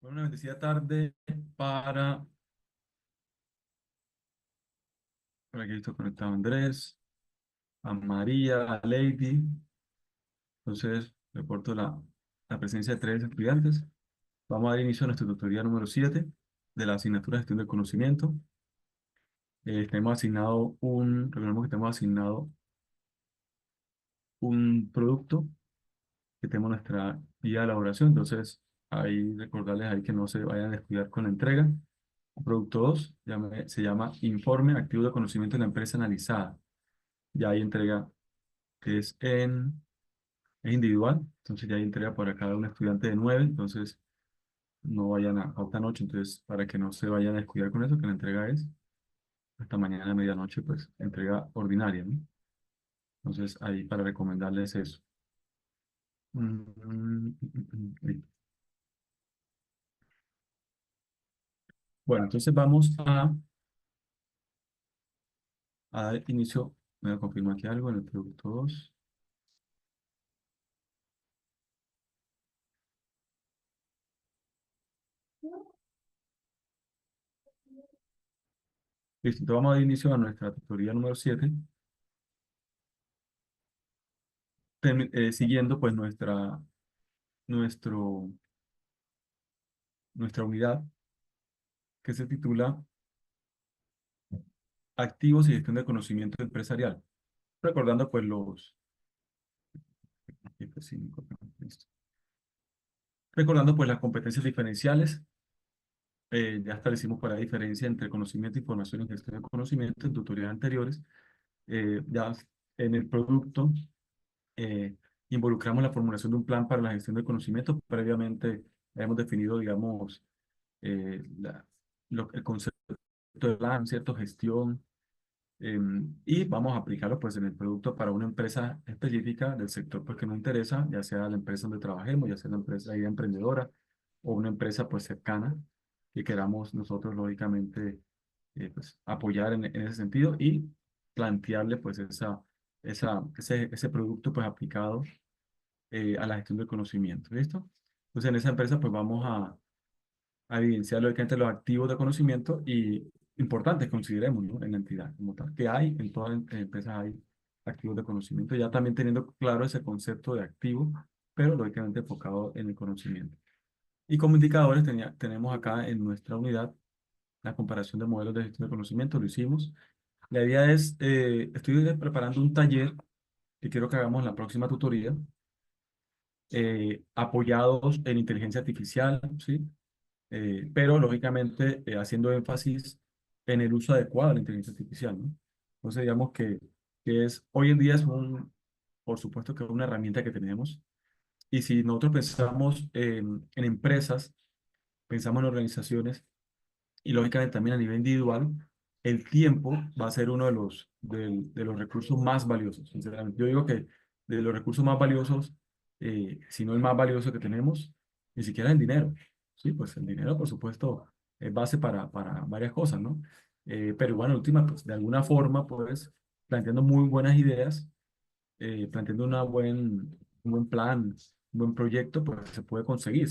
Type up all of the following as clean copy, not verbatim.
Bueno, una bendecida tarde para que esto conectado a Andrés, a María, a Lady. Entonces, reporto la presencia de tres estudiantes. Vamos a dar inicio a nuestra tutoría número 7 de la asignatura de gestión del conocimiento. Recordemos que tenemos asignado un producto que tenemos nuestra guía de elaboración. Entonces, ahí recordarles ahí que no se vayan a descuidar con la entrega. Producto 2 se llama Informe Activo de Conocimiento de la Empresa Analizada. Ya hay entrega que es individual, entonces ya hay entrega para cada un estudiante de 9, entonces no vayan a falta noche, entonces para que no se vayan a descuidar con eso, que la entrega es hasta mañana a medianoche, pues entrega ordinaria, ¿no? Entonces ahí para recomendarles eso. Listo. Bueno, entonces vamos a dar inicio, me voy a confirmar aquí algo en el producto 2. Listo, entonces vamos a dar inicio a nuestra tutoría número 7, siguiendo pues nuestro, nuestra unidad que se titula Activos y gestión de conocimiento empresarial. Recordando pues listo. Recordando pues las competencias diferenciales. Ya establecimos para la diferencia entre conocimiento, información y gestión de conocimiento en tutoriales anteriores. Ya en el producto eh, involucramos la formulación de un plan para la gestión de conocimiento. Previamente hemos definido, digamos, el concepto de plan, cierto, gestión, y vamos a aplicarlo pues en el producto para una empresa específica del sector pues que nos interesa, ya sea la empresa donde trabajemos, ya sea la empresa idea emprendedora o una empresa pues cercana que queramos nosotros lógicamente pues apoyar en ese sentido y plantearle pues ese producto pues aplicado a la gestión del conocimiento. ¿Listo? Entonces en esa empresa pues vamos a evidenciar lógicamente los activos de conocimiento y importantes, consideremos, ¿no? En la entidad como tal, que hay, en todas las empresas hay activos de conocimiento, ya también teniendo claro ese concepto de activo, pero lógicamente enfocado en el conocimiento. Y como indicadores tenemos acá en nuestra unidad la comparación de modelos de gestión de conocimiento, lo hicimos. La idea es, estoy preparando un taller que quiero que hagamos en la próxima tutoría, apoyados en inteligencia artificial, ¿sí? Pero lógicamente haciendo énfasis en el uso adecuado de la inteligencia artificial, ¿no? Entonces, digamos que hoy en día por supuesto que es una herramienta que tenemos, y si nosotros pensamos en empresas, pensamos en organizaciones, y lógicamente también a nivel individual, el tiempo va a ser uno de los recursos más valiosos, sinceramente. Yo digo que de los recursos más valiosos, si no el más valioso que tenemos, ni siquiera el dinero. Sí, pues el dinero, por supuesto, es base para varias cosas, ¿no? Pero bueno, en última, pues de alguna forma, pues, planteando muy buenas ideas, planteando un buen plan, un buen proyecto, pues se puede conseguir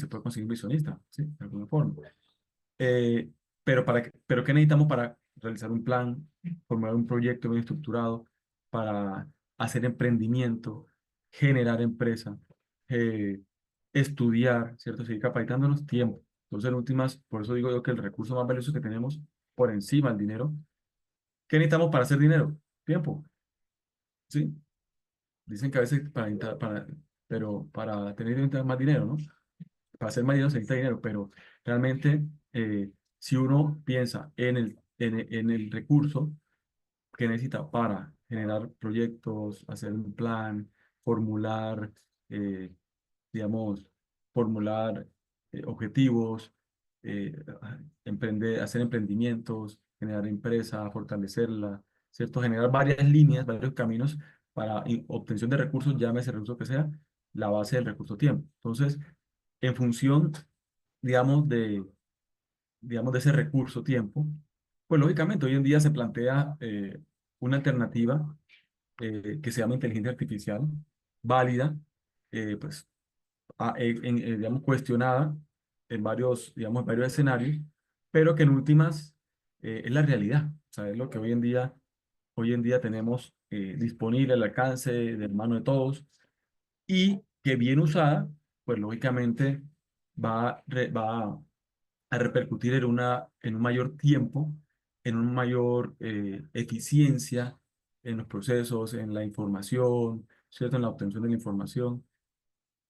visionista, ¿sí? De alguna forma. Eh, pero ¿qué necesitamos para realizar un plan, formular un proyecto bien estructurado, para hacer emprendimiento, generar empresa, eh, estudiar, ¿cierto? Seguir capacitándonos tiempo. Entonces, en últimas, por eso digo yo que el recurso más valioso que tenemos por encima del dinero, ¿qué necesitamos para hacer dinero? Tiempo, ¿sí? Dicen que a veces pero para tener más dinero, ¿no? Para hacer más dinero se necesita dinero, pero realmente si uno piensa en el recurso que necesita para generar proyectos, hacer un plan, formular, eh, digamos, formular objetivos, eh, hacer emprendimientos, generar empresa, fortalecerla, ¿cierto? Generar varias líneas, varios caminos para obtención de recursos, llámese el recurso que sea, la base del recurso tiempo. Entonces, en función, digamos, de ese recurso tiempo, pues lógicamente hoy en día se plantea una alternativa que se llama inteligencia artificial, válida, pues, digamos, cuestionada, digamos, en varios escenarios, pero que en últimas es la realidad. O sea, es lo que hoy en día tenemos disponible al alcance de la mano de todos y que bien usada, pues lógicamente va a repercutir en un mayor tiempo, en una mayor eficiencia en los procesos, en la información, ¿cierto? En la obtención de la información.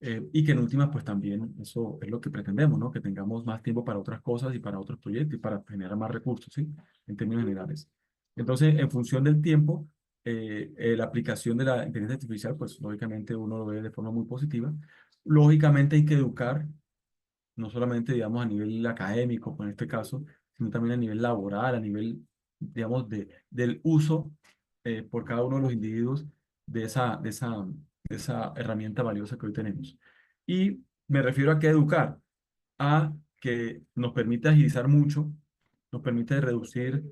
Y que en últimas, pues también eso es lo que pretendemos, ¿no? Que tengamos más tiempo para otras cosas y para otros proyectos y para generar más recursos, ¿sí? En términos generales. Entonces, en función del tiempo, la aplicación de la inteligencia artificial, pues lógicamente uno lo ve de forma muy positiva. Lógicamente hay que educar no solamente, digamos, a nivel académico, pues, en este caso, sino también a nivel laboral, a nivel, digamos, del uso por cada uno de los individuos de esa herramienta valiosa que hoy tenemos. Y me refiero a que educar, a que nos permite agilizar mucho, nos permite reducir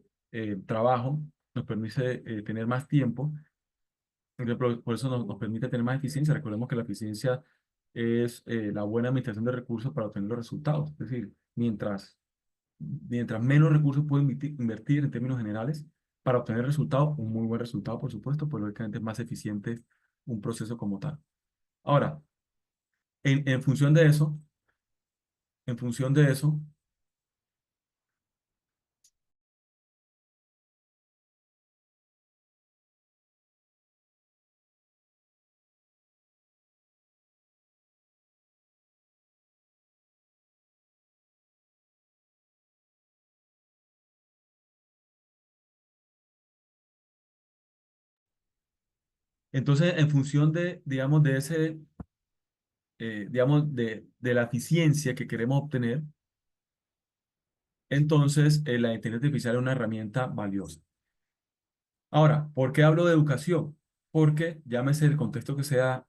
trabajo, nos permite tener más tiempo por eso nos permite tener más eficiencia. Recordemos que la eficiencia es la buena administración de recursos para obtener los resultados. Es decir, mientras menos recursos puedo invertir en términos generales para obtener resultados, un muy buen resultado, por supuesto, pues lógicamente es más eficiente un proceso como tal. Ahora, en función de eso, en función de eso, entonces, en función de, digamos, digamos, de la eficiencia que queremos obtener, entonces la inteligencia artificial es una herramienta valiosa. Ahora, ¿por qué hablo de educación? Porque llámese el contexto que sea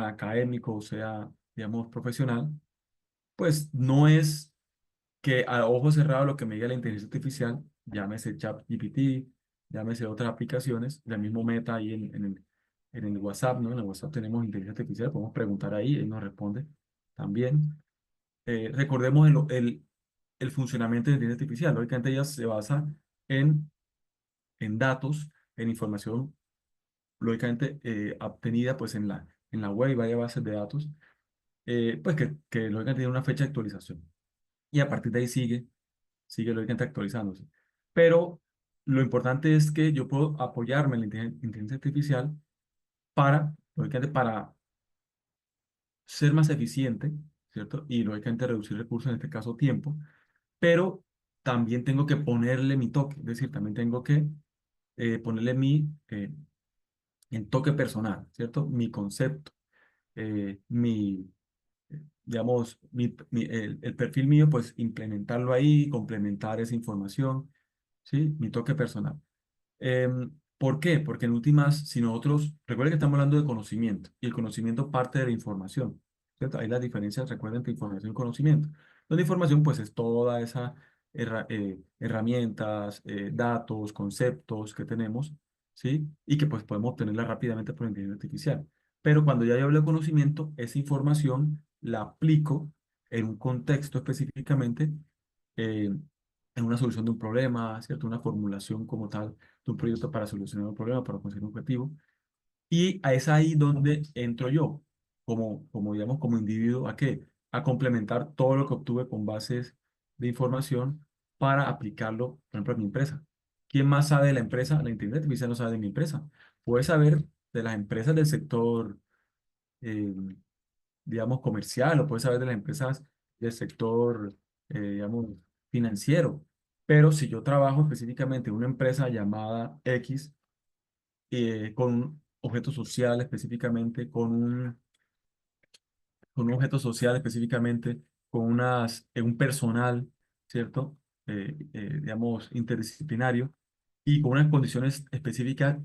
académico, sea, digamos, profesional, pues no es que a ojo cerrado lo que me diga la inteligencia artificial, llámese ChatGPT, llámese otras aplicaciones, la mismo Meta ahí en el WhatsApp, ¿no? En el WhatsApp tenemos inteligencia artificial, podemos preguntar ahí, él nos responde también. Recordemos el funcionamiento de la inteligencia artificial, lógicamente ella se basa en, en datos, en información lógicamente obtenida pues en la web y varias bases de datos, pues que lógicamente tiene una fecha de actualización. Y a partir de ahí sigue lógicamente actualizándose. Pero lo importante es que yo puedo apoyarme en la inteligencia artificial lógicamente, para ser más eficiente, ¿cierto? Y lógicamente reducir recursos, en este caso tiempo, pero también tengo que ponerle mi toque, es decir, también tengo que ponerle el toque personal, ¿cierto? Mi concepto, mi, digamos, el perfil mío, pues implementarlo ahí, complementar esa información, ¿sí? Mi toque personal. ¿Por qué? Porque en últimas, si nosotros, recuerden que estamos hablando de conocimiento y el conocimiento parte de la información, ¿cierto? Hay las diferencias, recuerden, entre información y conocimiento. La información, pues, es toda esa herramientas, datos, conceptos que tenemos, ¿sí? Y que, pues, podemos obtenerla rápidamente por inteligencia artificial. Pero cuando ya yo hablo de conocimiento, esa información la aplico en un contexto específicamente, eh, en una solución de un problema, ¿cierto? Una formulación como tal de un proyecto para solucionar un problema, para conseguir un objetivo. Y es ahí donde entro yo, digamos, como individuo, ¿a qué? A complementar todo lo que obtuve con bases de información para aplicarlo, por ejemplo, a mi empresa. ¿Quién más sabe de la empresa? La inteligencia artificial no sabe de mi empresa. Puede saber de las empresas del sector, eh, digamos, comercial, o puede saber de las empresas del sector, digamos, financiero. Pero si yo trabajo específicamente en una empresa llamada X, con un objeto social específicamente, con un objeto social específicamente, con un personal, ¿cierto? Digamos, interdisciplinario y con unas condiciones específicas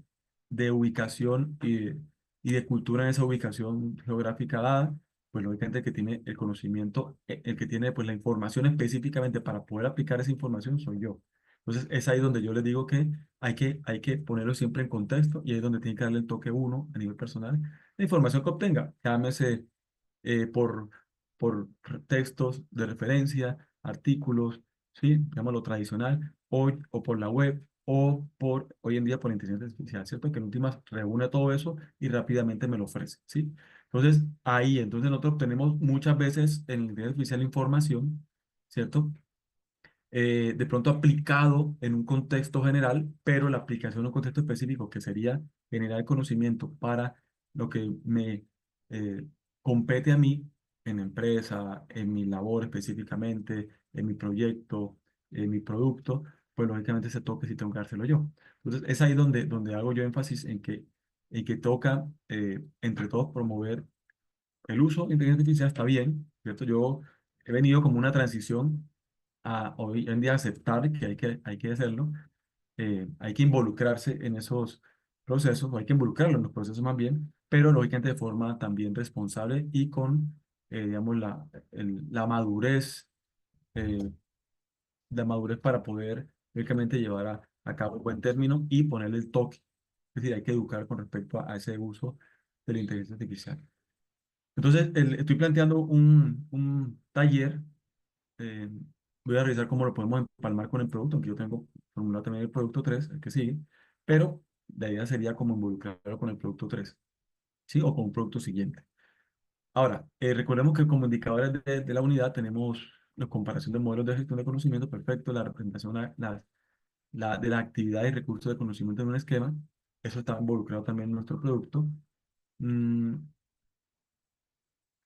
de ubicación y de cultura en esa ubicación geográfica dada, pues lógicamente el que tiene el conocimiento, el que tiene pues la información específicamente para poder aplicar esa información soy yo. Entonces es ahí donde yo les digo que hay que ponerlo siempre en contexto y ahí es donde tiene que darle el toque uno a nivel personal. La información que obtenga, llámese por, por textos de referencia, artículos, ¿sí? Digamos lo tradicional, o por la web, o por, hoy en día por la inteligencia artificial, ¿cierto? Que en últimas reúne todo eso y rápidamente me lo ofrece, ¿sí? Entonces, entonces nosotros obtenemos muchas veces en la inteligencia artificial información, ¿cierto? De pronto aplicado en un contexto general, pero la aplicación en un contexto específico, que sería generar conocimiento para lo que me eh, compete a mí en la empresa, en mi labor específicamente, en mi proyecto, en mi producto, pues lógicamente ese toque sí tengo que dárselo yo. Entonces, es ahí donde hago yo énfasis en que toca, entre todos, promover el uso de inteligencia artificial. Está bien, ¿cierto? Yo he venido como una transición a hoy en día aceptar que hay que hacerlo, hay que involucrarse en esos procesos, o hay que involucrarlo en los procesos más bien, pero lógicamente de forma también responsable y con, digamos, eh, la madurez para poder, lógicamente, llevar a cabo un buen término y ponerle el toque. Es decir, hay que educar con respecto a ese uso de la inteligencia artificial. Entonces, estoy planteando un taller. eh, Voy a revisar cómo lo podemos empalmar con el producto, aunque yo tengo formulado también el producto 3 el que sigue, pero la idea sería como involucrarlo con el producto 3, ¿sí? O con un producto siguiente. Ahora, recordemos que como indicadores de la unidad tenemos la comparación de modelos de gestión de conocimiento, perfecto, la representación de la actividad y recursos de conocimiento en un esquema, eso está involucrado también en nuestro producto. Mm,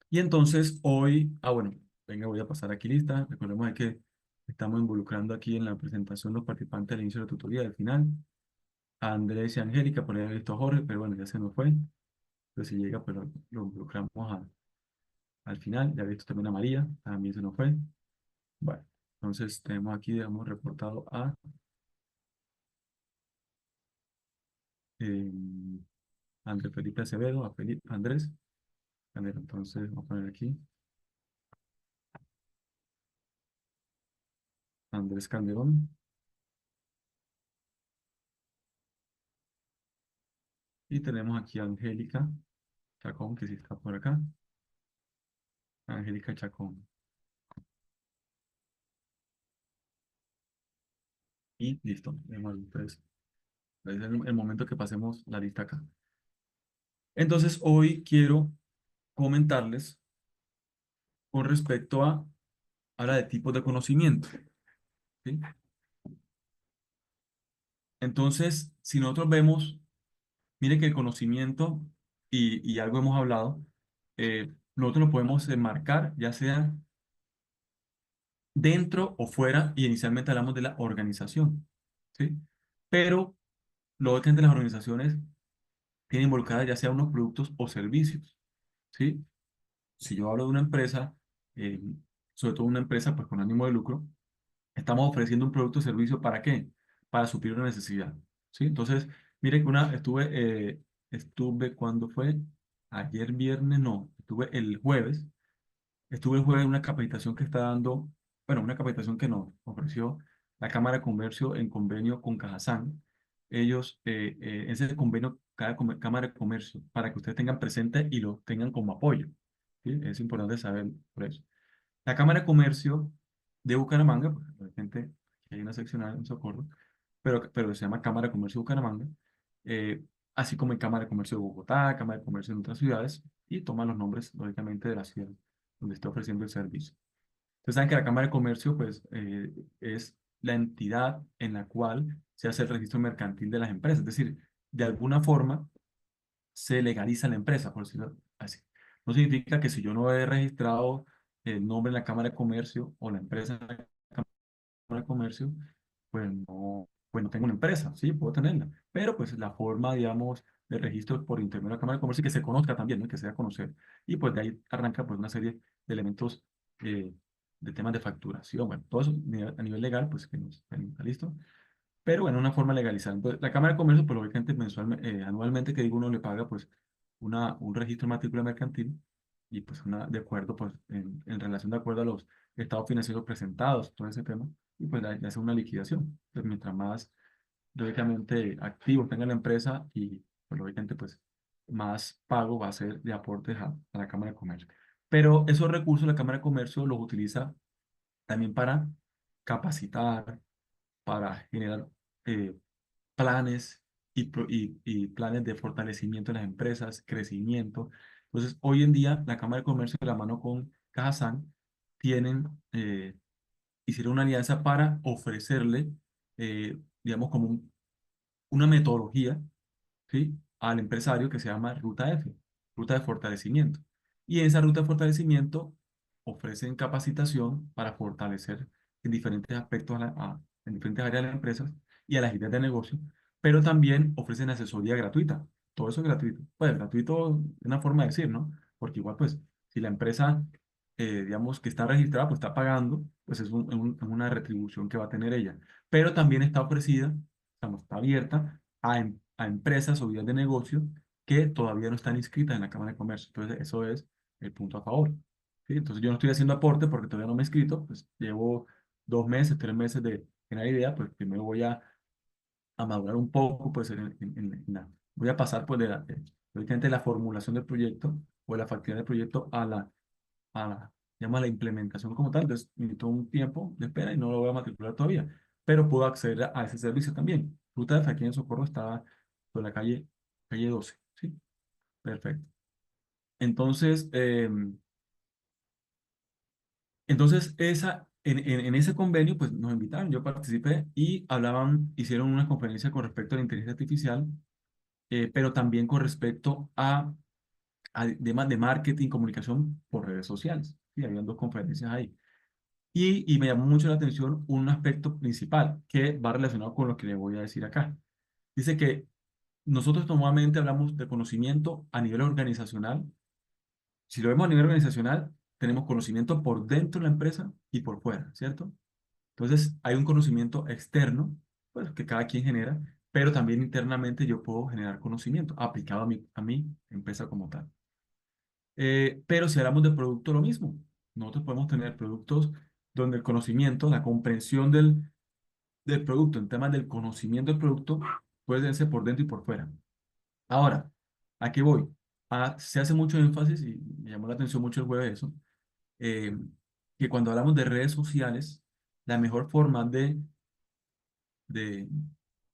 Y entonces hoy, bueno, venga, voy a pasar aquí lista. Recordemos que estamos involucrando aquí en la presentación los participantes al inicio de la tutoría, al final. A Andrés y Angélica, por ahí he visto a Jorge, pero bueno, ya se nos fue. Entonces si llega, pero lo involucramos al final. Ya he visto también a María, también se nos fue. Bueno, entonces tenemos aquí, digamos, reportado a eh, Andrés Felipe Acevedo, a Felipe Andrés. A ver, entonces vamos a poner aquí Andrés Calderón. Y tenemos aquí a Angélica Chacón, que sí está por acá. Angélica Chacón. Y listo. Entonces, es el momento que pasemos la lista acá. Entonces, hoy quiero comentarles con respecto a la de tipos de conocimiento, ¿sí? Entonces, si nosotros vemos, mire que el conocimiento, y algo hemos hablado, nosotros lo podemos enmarcar, ya sea dentro o fuera, y inicialmente hablamos de la organización, ¿sí? Pero, luego que entre las organizaciones tienen involucradas ya sea unos productos o servicios, ¿sí? Si yo hablo de una empresa, eh, sobre todo una empresa pues con ánimo de lucro, estamos ofreciendo un producto o servicio ¿para qué? Para suplir una necesidad, ¿sí? Entonces, mire que estuve cuando fue, ayer viernes, no, estuve el jueves en una capacitación que está dando, bueno, una capacitación que nos ofreció la Cámara de Comercio en convenio con Cajazán. Ellos, ese convenio, cada Cámara de Comercio, para que ustedes tengan presente y lo tengan como apoyo, ¿sí? Es importante saber por eso. La Cámara de Comercio de Bucaramanga, pues, obviamente hay una seccional en Socorro, pero se llama Cámara de Comercio de Bucaramanga, eh, así como en Cámara de Comercio de Bogotá, Cámara de Comercio en otras ciudades, y toma los nombres, lógicamente, de la ciudad donde está ofreciendo el servicio. Ustedes saben que la Cámara de Comercio, pues, es la entidad en la cual se hace el registro mercantil de las empresas, es decir, de alguna forma se legaliza la empresa, por decirlo así. No significa que si yo no he registrado el nombre en la Cámara de Comercio o la empresa en la Cámara de Comercio, pues no tengo una empresa, sí, puedo tenerla. Pero pues la forma, digamos, de registro por intermedio de la Cámara de Comercio y que se conozca también, ¿no? Que se dé a conocer. Y pues de ahí arranca pues una serie de elementos eh, de temas de facturación, bueno, todo eso a nivel legal, pues que nos está listo, pero bueno, una forma legalizada. Entonces, la Cámara de Comercio, pues lógicamente anualmente, que digo, uno le paga pues un registro de matrícula mercantil y pues de acuerdo, pues en relación de acuerdo a los estados financieros presentados, todo ese tema, y pues le hace una liquidación. Entonces, mientras más, lógicamente, activos tenga la empresa y pues lógicamente pues más pago va a ser de aportes a la Cámara de Comercio. Pero esos recursos la Cámara de Comercio los utiliza también para capacitar, para generar eh, planes y planes de fortalecimiento de las empresas, crecimiento. Entonces, hoy en día, la Cámara de Comercio, de la mano con Cajazán, tienen, hicieron una alianza para ofrecerle, digamos, como una metodología, ¿sí? Al empresario que se llama Ruta F, Ruta de Fortalecimiento. Y en esa ruta de fortalecimiento ofrecen capacitación para fortalecer en diferentes aspectos, en diferentes áreas de las empresas y a las ideas de negocio, pero también ofrecen asesoría gratuita. Todo eso es gratuito. Pues gratuito es una forma de decir, ¿no? Porque igual, pues, si la empresa, digamos, que está registrada, pues está pagando, pues es una retribución que va a tener ella. Pero también está ofrecida, digamos, está abierta a empresas o vías de negocio que todavía no están inscritas en la Cámara de Comercio. Entonces, eso es el punto a favor. ¿Sí? Entonces, yo no estoy haciendo aporte porque todavía no me he inscrito, pues llevo 2 meses, 3 meses de tener idea, pues primero voy a madurar un poco, pues voy a pasar pues de la formulación del proyecto o de la factibilidad del proyecto llama la implementación como tal. Entonces, necesito un tiempo de espera y no lo voy a matricular todavía, pero puedo acceder a ese servicio también. Ruta de aquí en Socorro está por la calle 12, ¿sí? Perfecto. Entonces, en ese convenio, pues nos invitaron, yo participé y hicieron una conferencia con respecto a la inteligencia artificial, pero también con respecto a temas de marketing, comunicación por redes sociales. Sí, habían dos conferencias ahí. Y me llamó mucho la atención un aspecto principal que va relacionado con lo que le voy a decir acá. Dice que nosotros normalmente hablamos de conocimiento a nivel organizacional. Si lo vemos a nivel organizacional, tenemos conocimiento por dentro de la empresa y por fuera, ¿cierto? Entonces, hay un conocimiento externo, pues, que cada quien genera, pero también internamente yo puedo generar conocimiento aplicado a mi empresa como tal. Pero si hablamos de producto, lo mismo. Nosotros podemos tener productos donde el conocimiento, la comprensión del producto, en temas del conocimiento del producto, puede ser por dentro y por fuera. Ahora, ¿a qué voy? Se hace mucho énfasis, y me llamó la atención mucho el jueves eso, eh, que cuando hablamos de redes sociales, la mejor forma de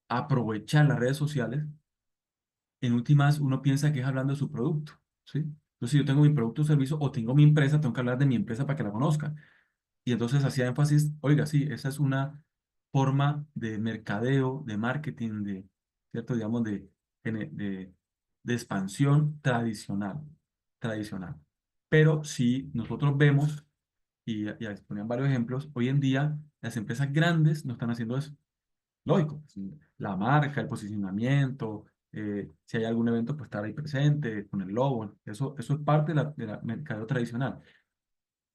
aprovechar las redes sociales, en últimas uno piensa que es hablando de su producto, ¿sí? Entonces, si yo tengo mi producto o servicio o tengo mi empresa, tengo que hablar de mi empresa para que la conozca. Y entonces hacía énfasis, oiga, sí, esa es una forma de mercadeo, de marketing, ¿cierto? Digamos, de expansión tradicional. Pero si nosotros vemos, y ponían varios ejemplos, hoy en día las empresas grandes no están haciendo eso. Lógico, sí, la marca, el posicionamiento, si hay algún evento, pues estar ahí presente con el logo, eso es parte de la mercadeo tradicional.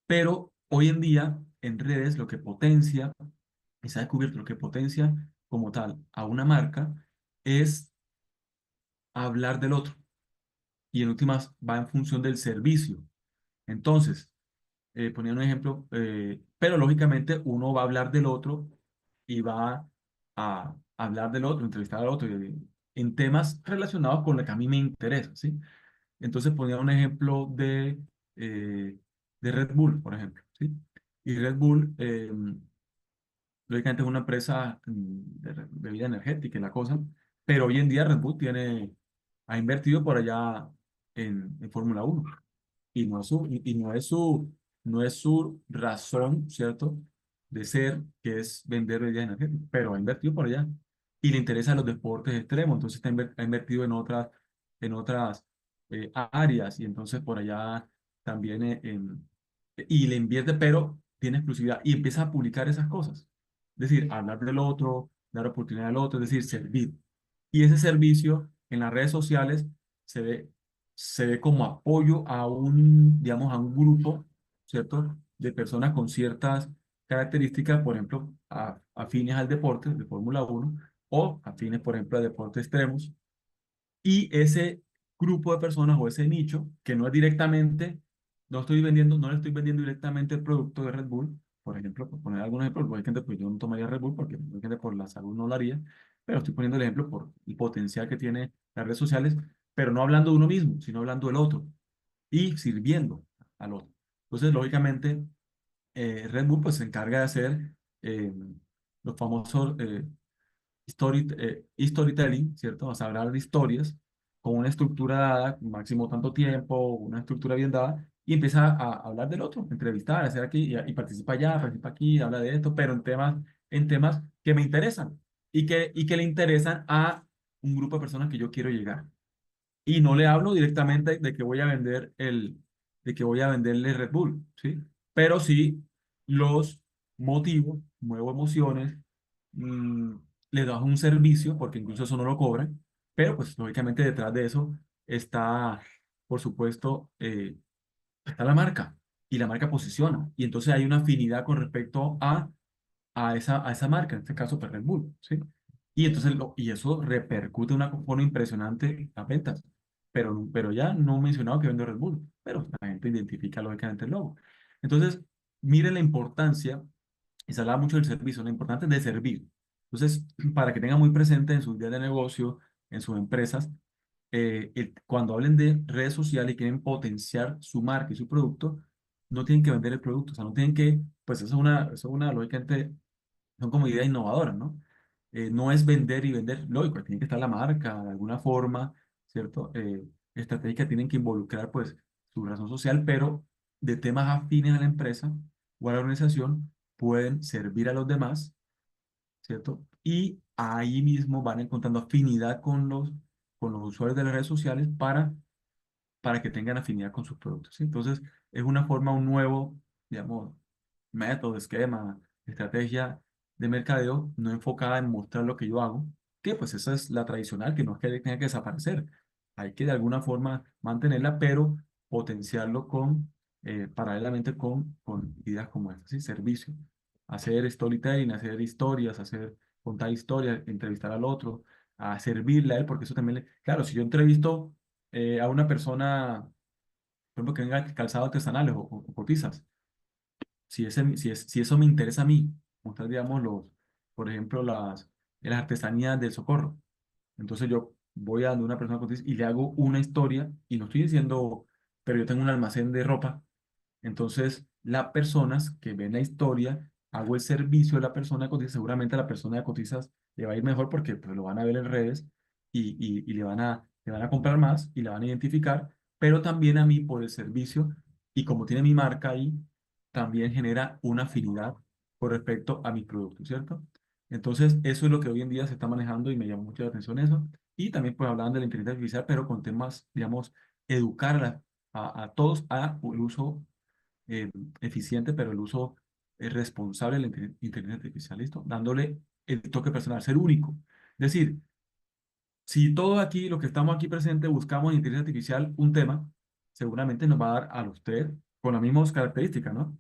Pero hoy en día, en redes, lo que potencia, y se ha descubierto lo que potencia como tal a una marca es hablar del otro. Y en últimas va en función del servicio. Entonces, ponía un ejemplo, pero lógicamente uno va a hablar del otro y va a hablar del otro, entrevistar al otro en temas relacionados con lo que a mí me interesa, ¿sí? Entonces ponía un ejemplo de Red Bull, por ejemplo, ¿sí? Y Red Bull, lógicamente es una empresa de bebida energética y la cosa, pero hoy en día Red Bull ha invertido por allá en Fórmula 1 y no es su razón, ¿cierto?, de ser, que es vender bebidas energéticas, pero ha invertido por allá y le interesan los deportes extremos, entonces ha invertido en otras áreas y entonces por allá también y le invierte, pero tiene exclusividad y empieza a publicar esas cosas. Es decir, hablar del otro, dar oportunidad al otro, es decir, servir. Y ese servicio en las redes sociales se ve, se ve como apoyo digamos, a un grupo, ¿cierto? De personas con ciertas características, por ejemplo, afines al deporte de Fórmula 1 o afines, por ejemplo, a deportes extremos. Y ese grupo de personas o ese nicho que no es directamente, no le estoy vendiendo directamente el producto de Red Bull, por ejemplo, por poner algunos ejemplos, lógicamente, pues yo no tomaría Red Bull porque lógicamente por la salud no lo haría, pero estoy poniendo el ejemplo por el potencial que tiene las redes sociales, pero no hablando de uno mismo, sino hablando del otro y sirviendo al otro. Entonces, lógicamente, Red Bull pues se encarga de hacer eh, los famosos storytelling, ¿cierto? O sea, hablar de historias con una estructura dada, máximo tanto tiempo, una estructura bien dada, y empieza a hablar del otro, entrevistar, hacer aquí y participa allá, participa aquí, habla de esto, pero en temas que me interesan y que le interesan a un grupo de personas que yo quiero llegar. Y no le hablo directamente de que voy a vender de que voy a venderle Red Bull, ¿sí? Pero sí los motivo, muevo emociones, mm, le das un servicio, porque incluso eso no lo cobran, pero pues lógicamente detrás de eso está, por supuesto, está la marca y la marca posiciona. Y entonces hay una afinidad con respecto a esa marca, en este caso pues, Red Bull, ¿sí? Y entonces y eso repercute de una forma impresionante en las ventas. Pero ya no he mencionado que vendo Red Bull, pero la gente identifica lógicamente el logo. Entonces, miren la importancia, y se hablaba mucho del servicio, lo importante es de servir. Entonces, para que tengan muy presente en sus días de negocio, en sus empresas, cuando hablen de redes sociales y quieren potenciar su marca y su producto, no tienen que vender el producto, o sea, no tienen que, pues eso es una lógicamente son como ideas innovadoras, ¿no? No es vender y vender, lógico, tiene que estar la marca de alguna forma, ¿cierto? Estrategia tienen que involucrar, pues, su razón social, pero de temas afines a la empresa o a la organización pueden servir a los demás, ¿cierto? Y ahí mismo van encontrando afinidad con los usuarios de las redes sociales para que tengan afinidad con sus productos, ¿sí? Entonces, es una forma, un nuevo, digamos, método, esquema, estrategia de mercadeo no enfocada en mostrar lo que yo hago, que pues esa es la tradicional, que no es que tenga que desaparecer. Hay que de alguna forma mantenerla, pero potenciarlo paralelamente con ideas como estas, ¿sí? Servicio. Hacer storytelling, hacer historias, contar historias, entrevistar al otro, a servirle a él, porque eso también, claro, si yo entrevisto a una persona, por ejemplo, que venga calzado artesanales o cotizas, si eso me interesa a mí, mostrar, digamos, por ejemplo, las artesanías del Socorro. Entonces yo voy a donde una persona cotiza y le hago una historia y no estoy diciendo, pero yo tengo un almacén de ropa. Entonces, las personas que ven la historia, hago el servicio de la persona de cotizas, seguramente a la persona de cotizas le va a ir mejor porque pues, lo van a ver en redes y le van a comprar más y la van a identificar, pero también a mí por el servicio y como tiene mi marca ahí, también genera una afinidad con respecto a mis productos, ¿cierto? Entonces, eso es lo que hoy en día se está manejando y me llama mucho la atención eso. Y también pues hablaban de la inteligencia artificial, pero con temas, digamos, educar a todos a el uso eh, eficiente, pero el uso responsable de la inteligencia artificial, ¿listo? Dándole el toque personal, ser único. Es decir, si todos aquí, los que estamos aquí presentes, buscamos en inteligencia artificial un tema, seguramente nos va a dar a los tres con las mismas características, ¿no?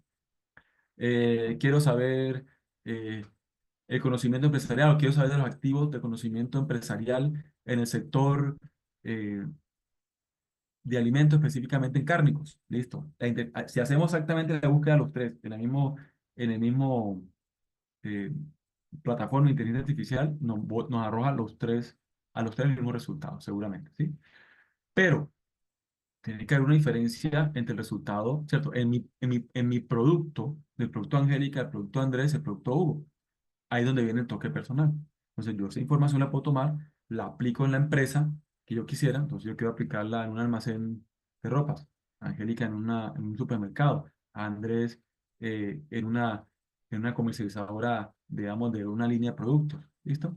Quiero saber el conocimiento empresarial, o quiero saber de los activos de conocimiento empresarial en el sector de alimentos, específicamente en cárnicos. Listo. Si hacemos exactamente la búsqueda de los tres en el mismo eh, plataforma de inteligencia artificial, nos arroja a los tres el mismo resultado, seguramente, ¿sí? Pero tiene que haber una diferencia entre el resultado, ¿cierto? En mi producto, el producto Angélica, el producto Andrés, el producto Hugo. Ahí es donde viene el toque personal. Entonces, yo esa información la puedo tomar, la aplico en la empresa que yo quisiera. Entonces, yo quiero aplicarla en un almacén de ropas, Angélica en un supermercado, Andrés en una comercializadora, digamos, de una línea de productos. ¿Listo?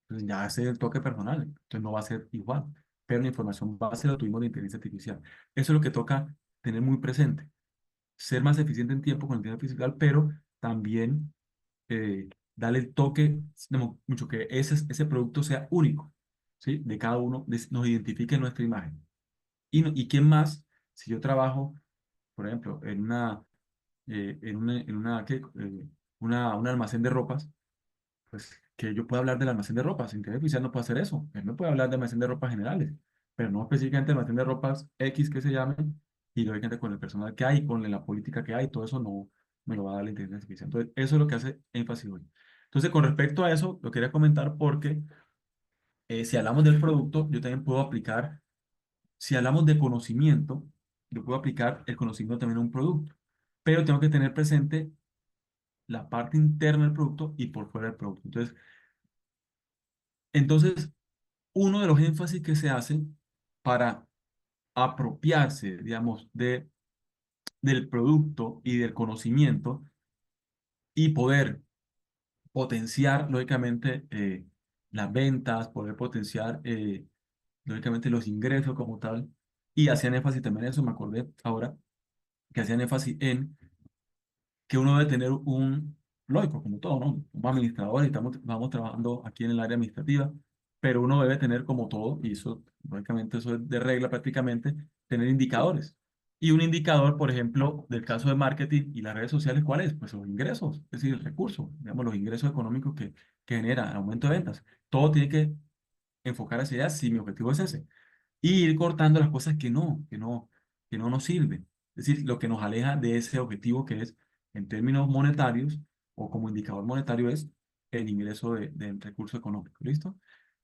Entonces, ya ese es el toque personal. Entonces, no va a ser igual. Pero la información base la tuvimos de inteligencia artificial. Eso es lo que toca tener muy presente. Ser más eficiente en tiempo con la inteligencia artificial, pero también darle el toque, digamos, mucho que ese producto sea único, ¿sí? De cada uno, nos identifique nuestra imagen. Y quién más, si yo trabajo, por ejemplo, un almacén de ropas, pues que yo pueda hablar del almacén de ropas. Inteligencia artificial no puede hacer eso. Él me puede hablar del almacén de ropas generales, pero no específicamente del almacén de ropas X que se llame, y lógicamente con el personal que hay, con la política que hay, todo eso no me lo va a dar la inteligencia artificial. Entonces, eso es lo que hace énfasis hoy. Entonces, con respecto a eso, lo quería comentar porque si hablamos del producto, yo también puedo aplicar, si hablamos de conocimiento, yo puedo aplicar el conocimiento también a un producto, pero tengo que tener presente la parte interna del producto y por fuera del producto. Entonces, uno de los énfasis que se hace para apropiarse, digamos, del producto y del conocimiento y poder potenciar, lógicamente, las ventas, poder potenciar, lógicamente, los ingresos como tal. Y hacían énfasis también en eso, me acordé ahora, que hacían énfasis en que uno debe tener lógico, como todo, ¿no? Un administrador y vamos trabajando aquí en el área administrativa, pero uno debe tener como todo, y eso, lógicamente, eso es de regla prácticamente, tener indicadores. Y un indicador, por ejemplo, del caso de marketing y las redes sociales, ¿cuál es? Pues los ingresos, es decir, el recurso, digamos, los ingresos económicos que genera el aumento de ventas. Todo tiene que enfocar hacia allá si mi objetivo es ese y ir cortando las cosas que no nos sirven. Es decir, lo que nos aleja de ese objetivo que es, en términos monetarios o como indicador monetario, es el ingreso del recurso económico. ¿Listo?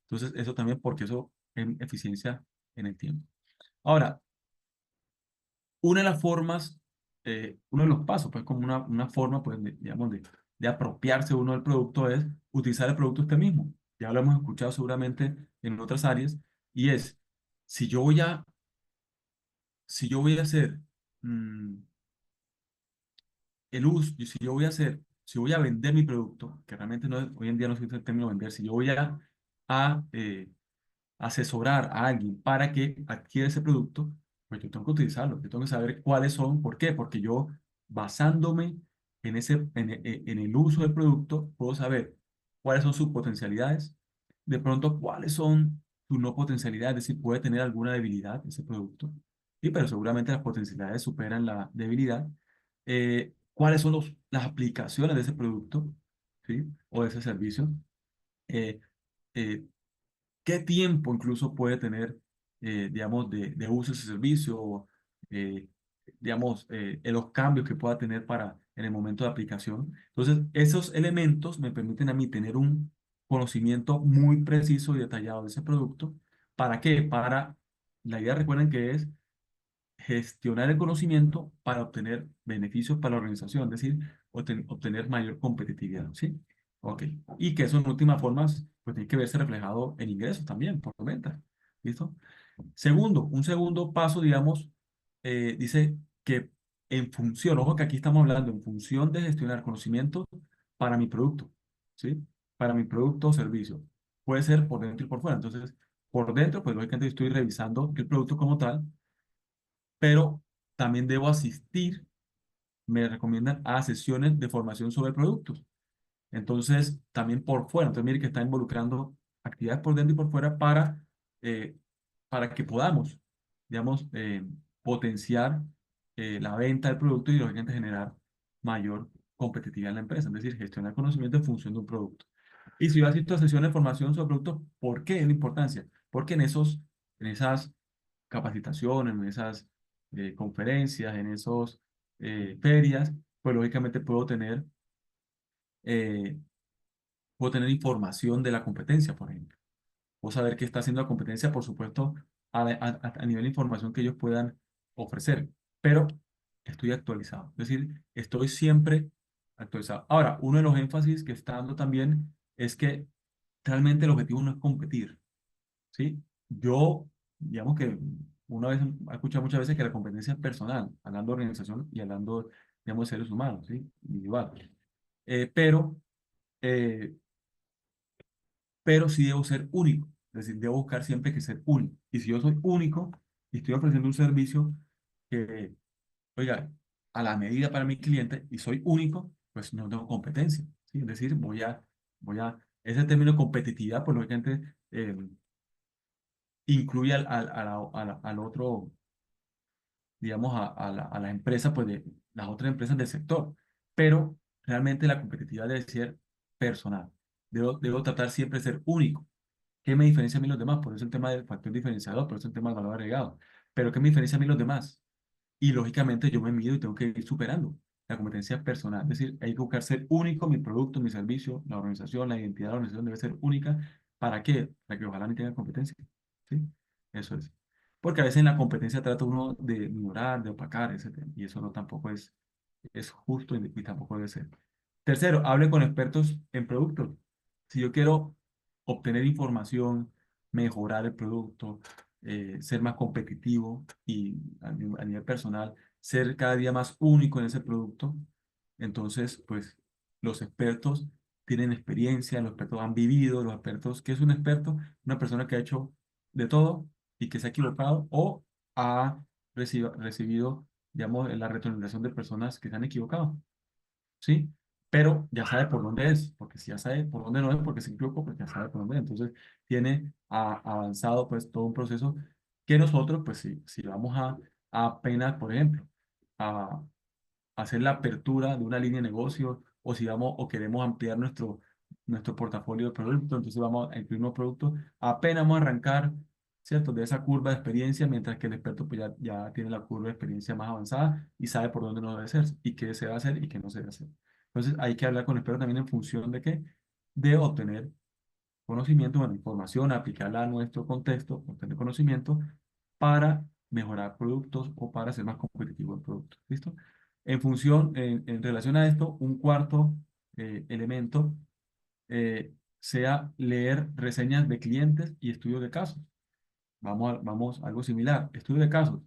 Entonces, eso también porque eso es eficiencia en el tiempo. Ahora, una de las formas, uno de los pasos, pues como una forma, pues, digamos, de apropiarse uno del producto es utilizar el producto usted mismo. Ya lo hemos escuchado seguramente en otras áreas, y es, si yo voy a si yo voy a hacer mm, el uso, y si voy a vender mi producto, que realmente no hoy en día no se usa el término vender, si yo voy a asesorar a alguien para que adquiera ese producto, pues yo tengo que utilizarlo, yo tengo que saber cuáles son, ¿por qué? Porque yo, basándome en el uso del producto, puedo saber cuáles son sus potencialidades, de pronto cuáles son sus no potencialidades, es decir, puede tener alguna debilidad ese producto, sí, pero seguramente las potencialidades superan la debilidad. ¿Cuáles son las aplicaciones de ese producto, sí, o de ese servicio? Eh, eh, ¿Qué tiempo incluso puede tener, digamos, de uso ese servicio? O, eh, digamos, en los cambios que pueda tener en el momento de aplicación. Entonces, esos elementos me permiten a mí tener un conocimiento muy preciso y detallado de ese producto. ¿Para qué? La idea, recuerden que es gestionar el conocimiento para obtener beneficios para la organización, es decir, obtener mayor competitividad, ¿sí? Ok. Y que eso en últimas formas, pues tiene que verse reflejado en ingresos también, por ventas. ¿Listo? Segundo, un segundo paso, digamos, dice que en función, ojo que aquí estamos hablando en función de gestionar conocimiento para mi producto, ¿sí? Para mi producto o servicio. Puede ser por dentro y por fuera. Entonces, por dentro, pues lógicamente estoy revisando el producto como tal, pero también debo asistir, me recomiendan a sesiones de formación sobre productos. Entonces, también por fuera, entonces mire que está involucrando actividades por dentro y por fuera eh, para que podamos, digamos, potenciar la venta del producto y lógicamente generar mayor competitividad en la empresa, es decir, gestionar conocimiento en función de un producto. Y si yo asisto a sesiones de formación sobre productos, ¿por qué es la importancia? Porque en esas capacitaciones, en esas conferencias, en esos ferias, pues lógicamente eh, puedo tener información de la competencia, por ejemplo. Puedo saber qué está haciendo la competencia, por supuesto, a nivel de información que ellos puedan ofrecer, pero estoy actualizado, es decir, estoy siempre actualizado. Ahora, uno de los énfasis que está dando también es que realmente el objetivo no es competir, ¿sí? Yo, digamos que una vez he escuchado muchas veces que la competencia es personal, hablando de organización y hablando, digamos, de seres humanos, ¿sí? Individual. Pero, eh, pero sí debo ser único, es decir, debo buscar siempre que ser único. Y si yo soy único y estoy ofreciendo un servicio que, oiga, a la medida para mi cliente y soy único, pues no tengo competencia, ¿sí? Es decir, ese término competitividad, pues lógicamente incluye al otro, digamos, a la empresa, pues de las otras empresas del sector. Pero realmente la competitividad debe ser personal. Debo tratar siempre de ser único. ¿Qué me diferencia a mí de los demás? Por eso el tema del factor diferenciador, por eso el tema del valor agregado. Pero ¿qué me diferencia a mí de los demás? Y lógicamente yo me mido y tengo que ir superando la competencia personal. Es decir, hay que buscar ser único, mi producto, mi servicio, la organización, la identidad de la organización debe ser única. ¿Para qué? Para que ojalá ni tenga competencia. ¿Sí? Eso es. porque a veces en la competencia trata uno de ignorar, de opacar, etc. Y eso no tampoco es justo y tampoco debe ser. Tercero, hable con expertos en productos. Si yo quiero obtener información, mejorar el producto, ser más competitivo y a nivel personal, ser cada día más único en ese producto, entonces, pues los expertos tienen experiencia, los expertos han vivido, los expertos, ¿qué es un experto? Una persona que ha hecho de todo y que se ha equivocado o ha recibido, digamos, la retroalimentación de personas que se han equivocado. ¿Sí? Pero ya sabe por dónde es, porque si ya sabe por dónde no es, porque se equivocó, pues ya sabe por dónde es. Entonces, tiene avanzado pues todo un proceso que nosotros, pues si vamos a apenas, por ejemplo, a hacer la apertura de una línea de negocio o si vamos o queremos ampliar nuestro portafolio de productos, entonces vamos a incluir unos productos, apenas vamos a arrancar, ¿cierto? De esa curva de experiencia, mientras que el experto pues ya tiene la curva de experiencia más avanzada y sabe por dónde no debe ser y qué se debe hacer y qué no se debe hacer. Entonces hay que hablar con el experto también en función de qué, de obtener conocimiento, bueno, información, aplicarla a nuestro contexto, obtener conocimiento para mejorar productos o para ser más competitivo el producto. ¿Listo? En función, en relación a esto, un cuarto elemento sea leer reseñas de clientes y estudios de casos. Vamos a algo similar. Estudio de casos.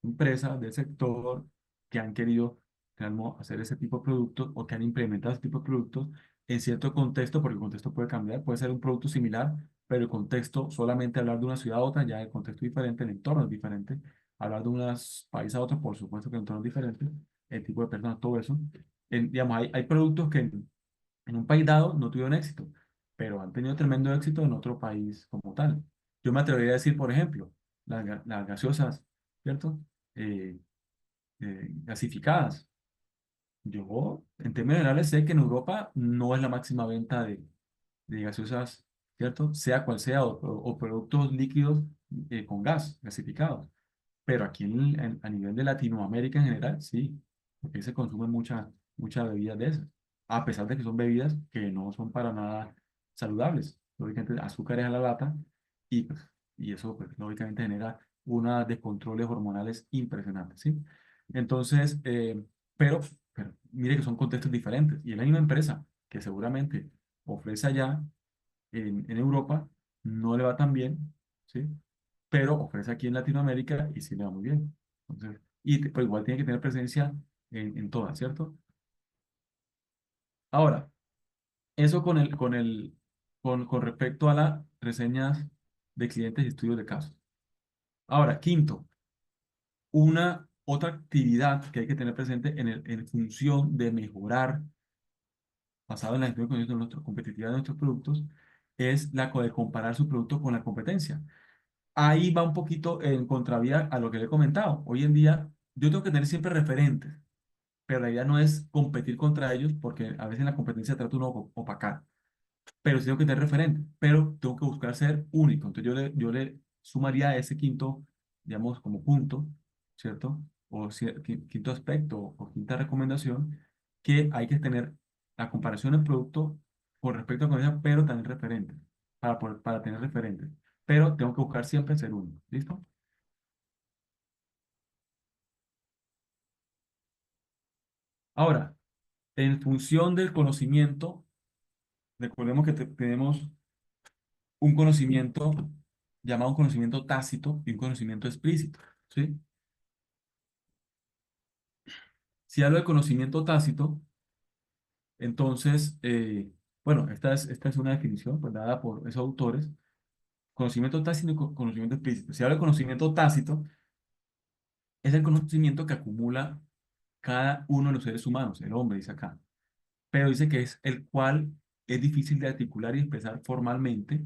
Empresas del sector que han querido digamos, hacer ese tipo de productos o que han implementado ese tipo de productos en cierto contexto, porque el contexto puede cambiar, puede ser un producto similar, pero el contexto, solamente hablar de una ciudad a otra, ya el contexto es diferente, el entorno es diferente. Hablar de unos países a otros, por supuesto que el entorno es diferente, el tipo de personas, todo eso. Digamos, hay productos que en un país dado no tuvieron éxito, pero han tenido tremendo éxito en otro país como tal. Yo me atrevería a decir, por ejemplo, las gaseosas, ¿cierto? Eh, Gasificadas. Yo, en términos generales, sé que en Europa no es la máxima venta de gaseosas, ¿cierto? Sea cual sea, o productos líquidos con gas, gasificados. Pero aquí a nivel de Latinoamérica en general, sí, porque se consumen muchas bebidas de esas, a pesar de que son bebidas que no son para nada saludables. Lógicamente, azúcares a la lata y, pues, y eso, pues, lógicamente genera unos descontroles hormonales impresionantes, ¿sí? Entonces, pero mire que son contextos diferentes y es la misma empresa que seguramente ofrece allá en Europa, no le va tan bien, ¿sí? Pero ofrece aquí en Latinoamérica y sí le va muy bien. Entonces, pues igual tiene que tener presencia en todas, ¿cierto? Ahora, eso con respecto a las reseñas de clientes y estudios de casos. Ahora, quinto, una otra actividad que hay que tener presente en función de mejorar, basado en la gestión de nuestra competitividad de nuestros productos, es la de comparar su producto con la competencia. Ahí va un poquito en contravía a lo que le he comentado. Hoy en día, yo tengo que tener siempre referentes, pero la idea no es competir contra ellos, porque a veces en la competencia trata uno de opacar, pero sí tengo que tener referentes, pero tengo que buscar ser único. Entonces yo le sumaría ese quinto, digamos, como punto, ¿cierto? O quinto aspecto o quinta recomendación, que hay que tener la comparación del producto con respecto a comida, pero también referentes, para tener referentes. Pero tengo que buscar siempre ser único. ¿Listo? Ahora, en función del conocimiento, recordemos que tenemos un conocimiento llamado un conocimiento tácito y un conocimiento explícito, ¿sí? Si hablo de conocimiento tácito, entonces, bueno, esta es una definición pues, dada por esos autores, conocimiento tácito y conocimiento explícito. Si hablo de conocimiento tácito, es el conocimiento que acumula cada uno de los seres humanos, el hombre, dice acá, pero dice que es el cual es difícil de articular y expresar formalmente,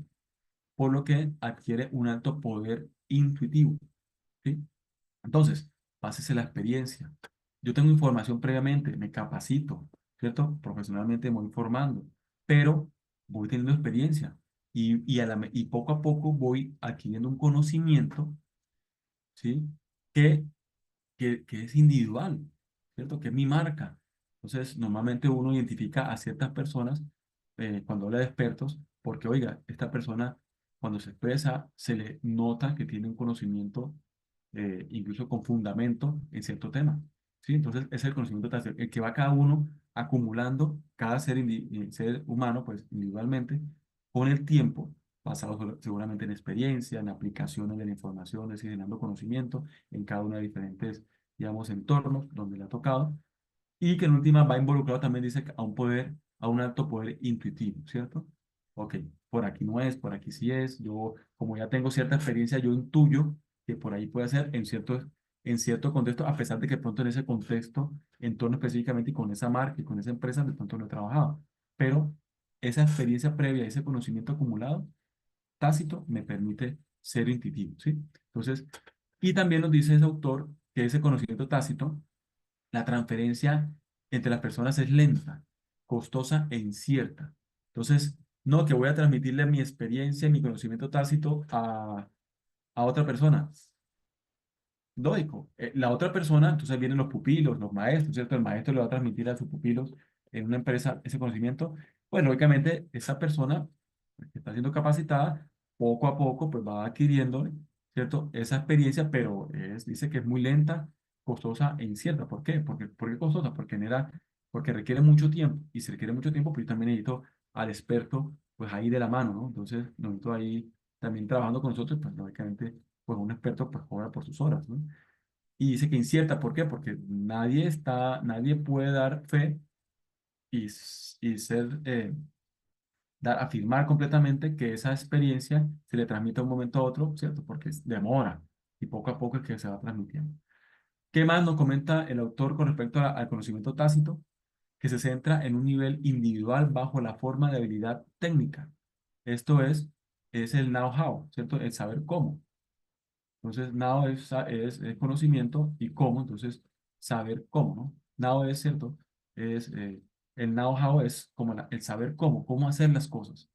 por lo que adquiere un alto poder intuitivo, ¿sí? Entonces, pásese la experiencia. Yo tengo información previamente, me capacito, ¿cierto? Profesionalmente me voy formando, pero voy teniendo experiencia y poco a poco voy adquiriendo un conocimiento, ¿sí? Que, que es individual, ¿cierto? Que es mi marca. Entonces, normalmente uno identifica a ciertas personas cuando habla de expertos, porque, oiga, esta persona, cuando se expresa, se le nota que tiene un conocimiento incluso con fundamento en cierto tema. ¿Sí? Entonces, es el conocimiento tácito, el que va cada uno acumulando, cada ser humano, pues individualmente, con el tiempo, basado seguramente en experiencia, en aplicaciones de la información, es decir, generando conocimiento en cada uno de diferentes, digamos, entornos donde le ha tocado, y que en última va involucrado también, dice, a un poder, a un alto poder intuitivo, ¿cierto? Ok, por aquí no es, por aquí sí es, yo como ya tengo cierta experiencia, yo intuyo que por ahí puede ser en cierto contexto, a pesar de que de pronto en ese contexto, entorno específicamente y con esa marca y con esa empresa, de pronto no he trabajado, pero esa experiencia previa, ese conocimiento acumulado, tácito, me permite ser intuitivo, ¿sí? Entonces, y también nos dice ese autor que ese conocimiento tácito, la transferencia entre las personas es lenta, costosa e incierta. Entonces, no que voy a transmitirle mi experiencia, mi conocimiento tácito a otra persona. Lógico. La otra persona, entonces vienen los pupilos, los maestros, ¿cierto? El maestro le va a transmitir a sus pupilos en una empresa ese conocimiento. Pues lógicamente esa persona que está siendo capacitada, poco a poco, pues va adquiriendo, ¿cierto? Esa experiencia, pero dice que es muy lenta, costosa e incierta. ¿Por qué? ¿Por qué costosa? Porque requiere mucho tiempo. Y si requiere mucho tiempo, pues yo también necesito al experto, pues ahí de la mano, ¿no? Entonces, necesito ahí también trabajando con nosotros, pues lógicamente pues un experto pues cobra por sus horas, ¿no? Y dice que incierta, ¿por qué? Porque nadie puede dar fe y ser, afirmar completamente que esa experiencia se le transmite de un momento a otro, ¿cierto? Porque demora y poco a poco es que se va transmitiendo. ¿Qué más nos comenta el autor con respecto al conocimiento tácito? Que se centra en un nivel individual bajo la forma de habilidad técnica. Esto es el know-how, ¿cierto? El saber cómo. Entonces, now es conocimiento y cómo, entonces, saber cómo, ¿no? Now es cierto, es, el know-how es como el saber cómo hacer las cosas,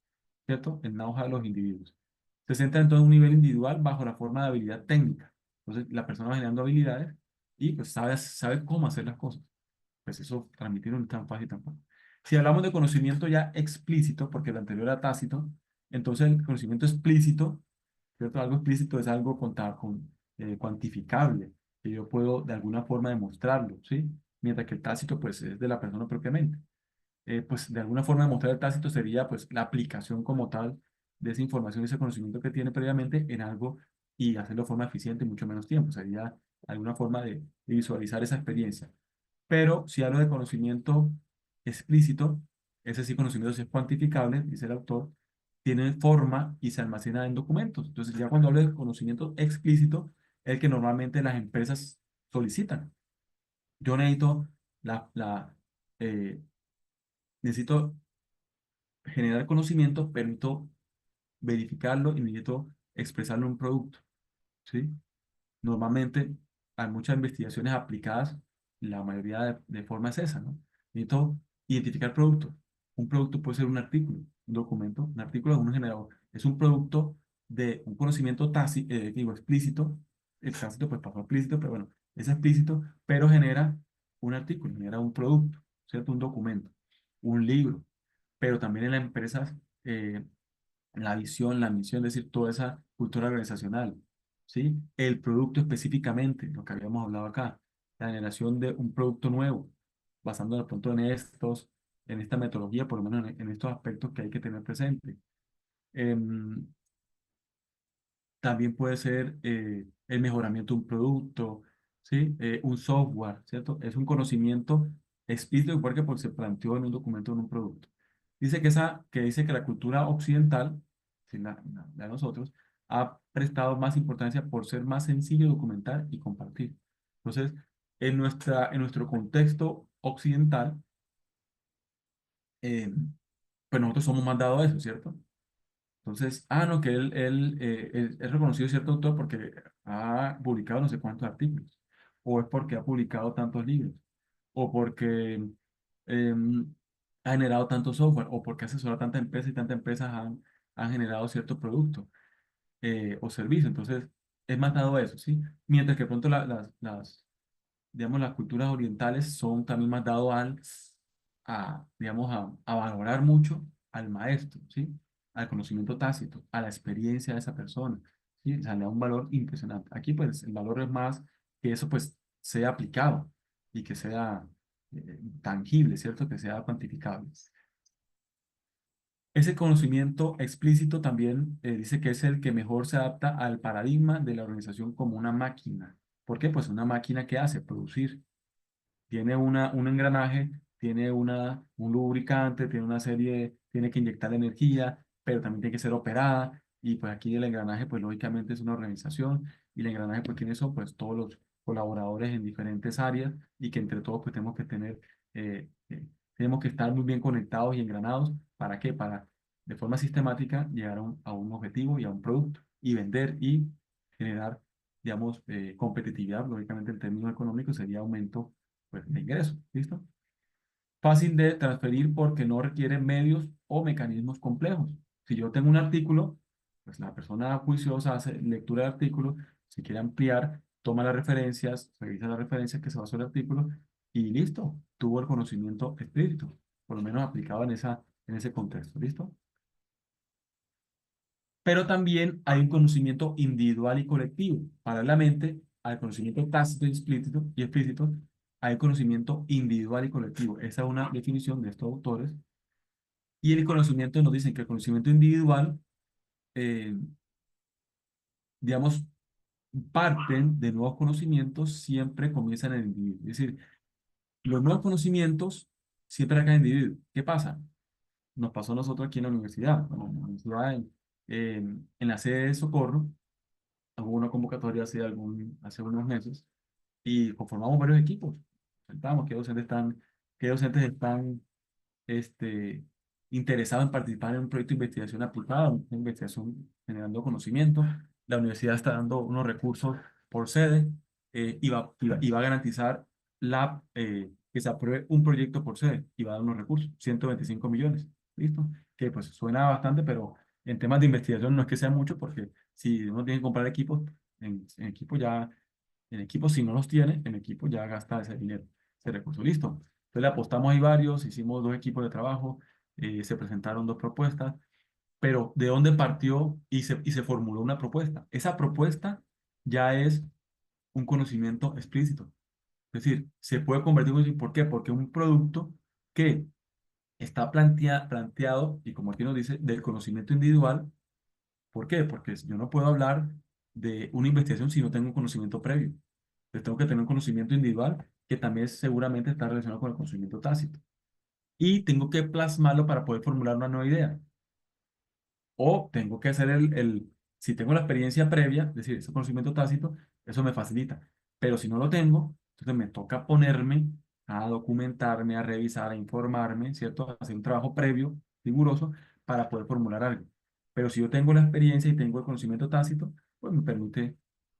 ¿cierto? El know-how de los individuos. Se centra entonces en un nivel individual bajo la forma de habilidad técnica. Entonces, la persona va generando habilidades y pues sabe cómo hacer las cosas. Pues eso transmitirlo no es tan fácil tampoco. Si hablamos de conocimiento ya explícito, porque el anterior era tácito, entonces el conocimiento explícito, ¿cierto? Algo explícito es algo cuantificable, que yo puedo de alguna forma demostrarlo, ¿sí? Mientras que el tácito, pues, es de la persona propiamente. Pues, de alguna forma demostrar el tácito sería, pues, la aplicación como tal de esa información, ese conocimiento que tiene previamente en algo y hacerlo de forma eficiente en mucho menos tiempo. Sería alguna forma de visualizar esa experiencia. Pero si hablo de conocimiento explícito, ese sí conocimiento sí es cuantificable, dice el autor, tiene forma y se almacena en documentos. Entonces, ya cuando hablo de conocimiento explícito, es el que normalmente las empresas solicitan. Yo eh, necesito generar conocimiento, pero necesito verificarlo y necesito expresarlo en un producto, ¿sí? Normalmente hay muchas investigaciones aplicadas, la mayoría de forma es esa, ¿no? Necesito identificar productos. Un producto puede ser un artículo, un documento, un artículo de un generador. Es un producto de un conocimiento tácito, digo, explícito. El tácito pues pasó explícito, pero bueno, es explícito, pero genera un artículo, genera un producto, ¿cierto? Un documento, un libro, pero también en las empresas, la visión, la misión, es decir, toda esa cultura organizacional, ¿sí? El producto específicamente, lo que habíamos hablado acá, la generación de un producto nuevo, basándonos de pronto en esta metodología, por lo menos en estos aspectos que hay que tener presente. Em, También puede ser el mejoramiento de un producto, ¿sí? Un software, ¿cierto? Es un conocimiento explícito porque pues, se planteó en un documento, en un producto. Dice que la cultura occidental, sí, la de nosotros, ha prestado más importancia por ser más sencillo de documentar y compartir. Entonces, en nuestro contexto occidental, eh, pues nosotros somos más dados a eso, ¿cierto? Entonces, no, que él es reconocido cierto autor porque ha publicado no sé cuántos artículos, o es porque ha publicado tantos libros, o porque em, ha generado tanto software, o porque asesora a tantas empresas y tantas empresas han generado cierto producto o servicio. Entonces, es más dado a eso, ¿sí? Mientras que de pronto digamos, las culturas orientales son también más dados digamos, a valorar mucho al maestro, ¿sí? Al conocimiento tácito, a la experiencia de esa persona, ¿sí? O sea, le da un valor impresionante. Aquí, pues, el valor es más que eso, pues, sea aplicado y que sea tangible, ¿cierto? Que sea cuantificable. Ese conocimiento explícito también dice que es el que mejor se adapta al paradigma de la organización como una máquina. ¿Por qué? Pues una máquina que hace producir. Tiene un engranaje, tiene un lubricante, tiene una serie, tiene que inyectar energía, pero también tiene que ser operada. Y pues aquí el engranaje, pues lógicamente es una organización y el engranaje pues tiene eso, pues todos los colaboradores en diferentes áreas y que entre todos pues eh, eh, tenemos que estar muy bien conectados y engranados. ¿Para qué? Para de forma sistemática llegar a un objetivo y a un producto y vender y generar, digamos, competitividad, lógicamente en términos económicos sería aumento pues, de ingreso, ¿listo? Fácil de transferir porque no requiere medios o mecanismos complejos. Si yo tengo un artículo, pues la persona juiciosa hace lectura del artículo, si quiere ampliar, toma las referencias, revisa las referencias que se basó el artículo y listo, tuvo el conocimiento explícito, por lo menos aplicado en ese contexto, ¿listo? Pero también hay un conocimiento individual y colectivo. Paralelamente al conocimiento tácito y explícito, hay conocimiento individual y colectivo. Esa es una definición de estos autores. Y el conocimiento nos dicen que el conocimiento individual, eh, digamos, parten de nuevos conocimientos, siempre comienzan en el individuo. Es decir, los nuevos conocimientos siempre acá en el individuo. ¿Qué pasa? Nos pasó a nosotros aquí en la universidad. Bueno, en la universidad, en la sede de Socorro, hubo una convocatoria hace unos meses y conformamos varios equipos. Sentamos qué docentes están este, interesados en participar en un proyecto de investigación aplicada, una investigación generando conocimiento. La universidad está dando unos recursos por sede y va a garantizar que se apruebe un proyecto por sede y va a dar unos recursos, 125 millones. ¿Listo? Que pues suena bastante, pero en temas de investigación no es que sea mucho porque si uno tiene que comprar equipos, en equipo ya, en equipo si no los tiene, en equipo ya gasta ese dinero, ese recurso. Listo. Entonces le apostamos ahí varios, hicimos dos equipos de trabajo, se presentaron dos propuestas, pero ¿de dónde partió y se formuló una propuesta? Esa propuesta ya es un conocimiento explícito. Es decir, se puede convertir en un... ¿Por qué? Porque un producto que está planteado, y como aquí nos dice, del conocimiento individual. ¿Por qué? Porque yo no puedo hablar de una investigación si no tengo un conocimiento previo. Yo tengo que tener un conocimiento individual que también seguramente está relacionado con el conocimiento tácito. Y tengo que plasmarlo para poder formular una nueva idea. O tengo que hacer si tengo la experiencia previa, es decir, ese conocimiento tácito, eso me facilita. Pero si no lo tengo, entonces me toca ponerme a documentarme, a revisar, a informarme, ¿cierto? A hacer un trabajo previo, riguroso, para poder formular algo. Pero si yo tengo la experiencia y tengo el conocimiento tácito, pues me permite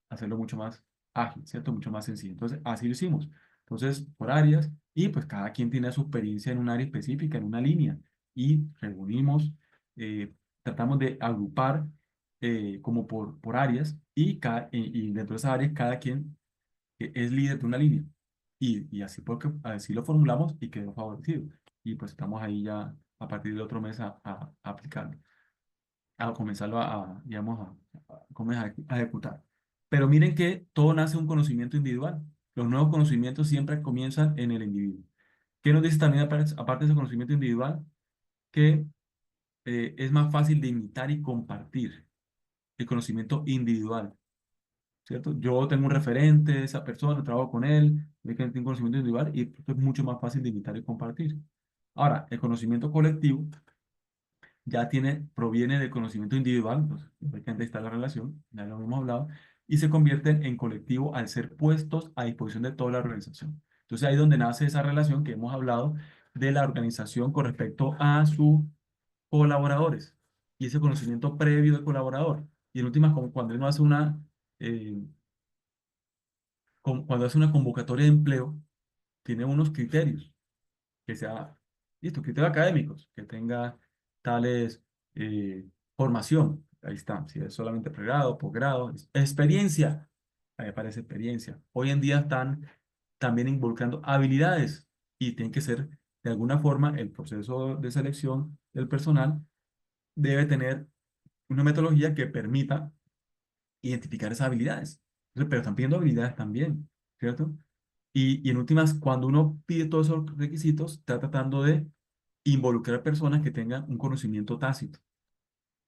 hacerlo mucho más ágil, ¿cierto? Mucho más sencillo. Entonces, así lo hicimos. Entonces, por áreas, y pues cada quien tiene su experiencia en un área específica, en una línea, y reunimos. Tratamos de agrupar como por áreas y dentro de esas áreas cada quien es líder de una línea. Y así, así lo formulamos y quedó favorecido. Y pues estamos ahí ya a partir del otro mes a aplicarlo, a comenzarlo digamos, a ejecutar. Pero miren que todo nace de un conocimiento individual. Los nuevos conocimientos siempre comienzan en el individuo. ¿Qué nos dice también aparte de ese conocimiento individual? Que es más fácil de imitar y compartir el conocimiento individual, ¿cierto? Yo tengo un referente de esa persona, trabajo con él, ve que tiene un conocimiento individual y esto es mucho más fácil de imitar y compartir. Ahora, el conocimiento colectivo proviene del conocimiento individual, pues, lógicamente ahí está la relación, ya lo hemos hablado, y se convierten en colectivo al ser puestos a disposición de toda la organización. Entonces ahí es donde nace esa relación que hemos hablado de la organización con respecto a sus colaboradores y ese conocimiento previo del colaborador. Y en últimas, como cuando uno hace eh, cuando hace una convocatoria de empleo, tiene unos criterios, que sea, listo, criterios académicos, que tenga tales formación, ahí está, si es solamente pregrado, posgrado, experiencia, ahí aparece experiencia. Hoy en día están también involucrando habilidades y tiene que ser, de alguna forma, el proceso de selección del personal debe tener una metodología que permita identificar esas habilidades. Entonces, pero están pidiendo habilidades también, ¿cierto? Y en últimas, cuando uno pide todos esos requisitos, está tratando de involucrar personas que tengan un conocimiento tácito